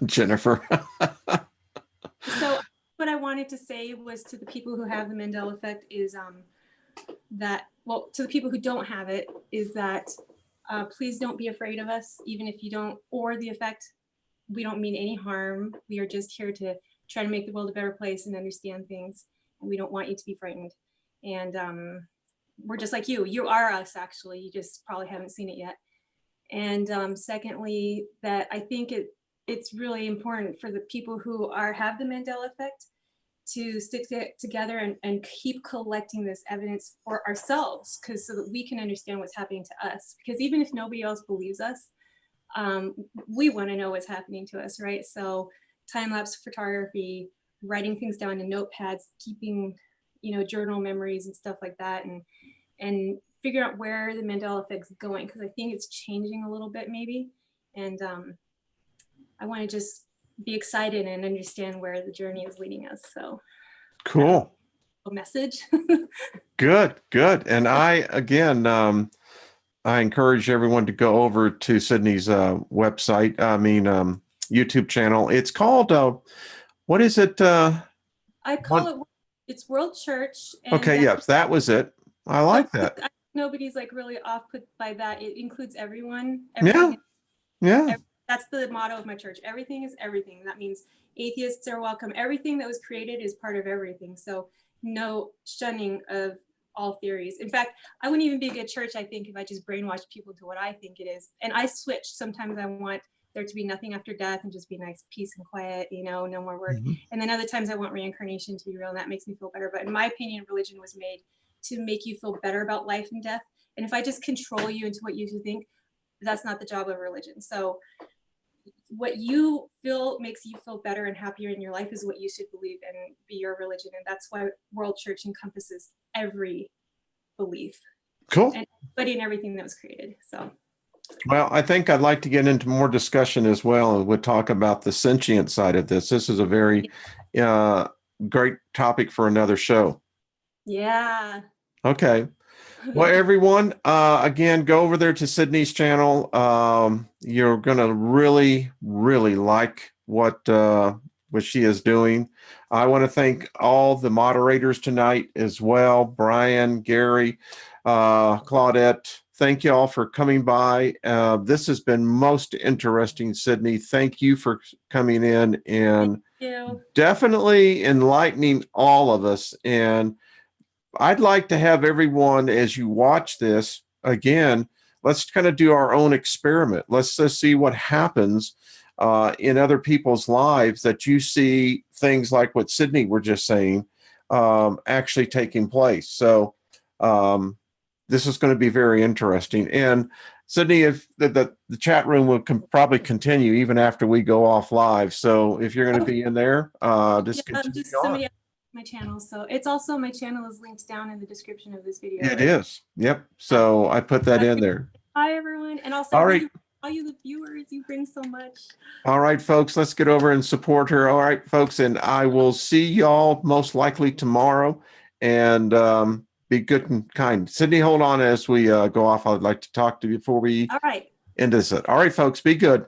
Jennifer. So what I wanted to say was to the people who have the Mandela Effect is to the people who don't have it, is that please don't be afraid of us, even if you don't, or the effect. We don't mean any harm. We are just here to try to make the world a better place and understand things. And we don't want you to be frightened. And we're just like you. You are us, actually. You just probably haven't seen it yet. And secondly, that I think it's really important for the people who have the Mandela Effect to stick together and keep collecting this evidence for ourselves, so that we can understand what's happening to us. Because even if nobody else believes us, we want to know what's happening to us, right? So time-lapse photography, writing things down in notepads, keeping, journal memories and stuff like that, and figure out where the Mandela Effect's going, because I think it's changing a little bit maybe. And I want to just be excited and understand where the journey is leading us. So cool. A message. Good. And I encourage everyone to go over to Sydney's website. YouTube channel. It's called what is it? I call it's World Church. And okay, yes, that was it. I like that. Nobody's like really off put by that. It includes everyone. Yeah. That's the motto of my church. Everything is everything. That means atheists are welcome. Everything that was created is part of everything. So no shunning of all theories. In fact, I wouldn't even be a good church, I think, if I just brainwashed people to what I think it is. And I switch. Sometimes I want there to be nothing after death and just be nice, peace and quiet, no more work. Mm-hmm. And then other times I want reincarnation to be real, and that makes me feel better. But in my opinion, religion was made to make you feel better about life and death. And if I just control you into what you think, that's not the job of religion. So what you feel makes you feel better and happier in your life is what you should believe and be your religion. And that's why World Church encompasses every belief. Cool. And everybody and everything that was created. So. Well, I think I'd like to get into more discussion as well, and we'll talk about the sentient side of this. This is a very great topic for another show. Yeah. Okay. Well, everyone, again, go over there to Sydney's channel. You're going to really, really like what she is doing. I want to thank all the moderators tonight as well. Brian, Gary, Claudette. Thank you all for coming by. This has been most interesting, Sydney. Thank you for coming in and definitely enlightening all of us. And I'd like to have everyone, as you watch this, again, let's kind of do our own experiment. Let's just see what happens in other people's lives, that you see things like what Sydney were just saying actually taking place. So this is going to be very interesting. And Sydney, if the chat room will probably continue even after we go off live. So if you're going to be in there, just continue on. My channel. So it's also, my channel is linked down in the description of this video. It is. Yep. So I put that in there. Hi, everyone. And also, all right, all you the viewers, you bring so much. All right, folks, let's get over and support her. All right, folks, and I will see y'all most likely tomorrow. And be good and kind. Sydney, hold on as we go off. I'd like to talk to you before we end this. All right, folks, be good.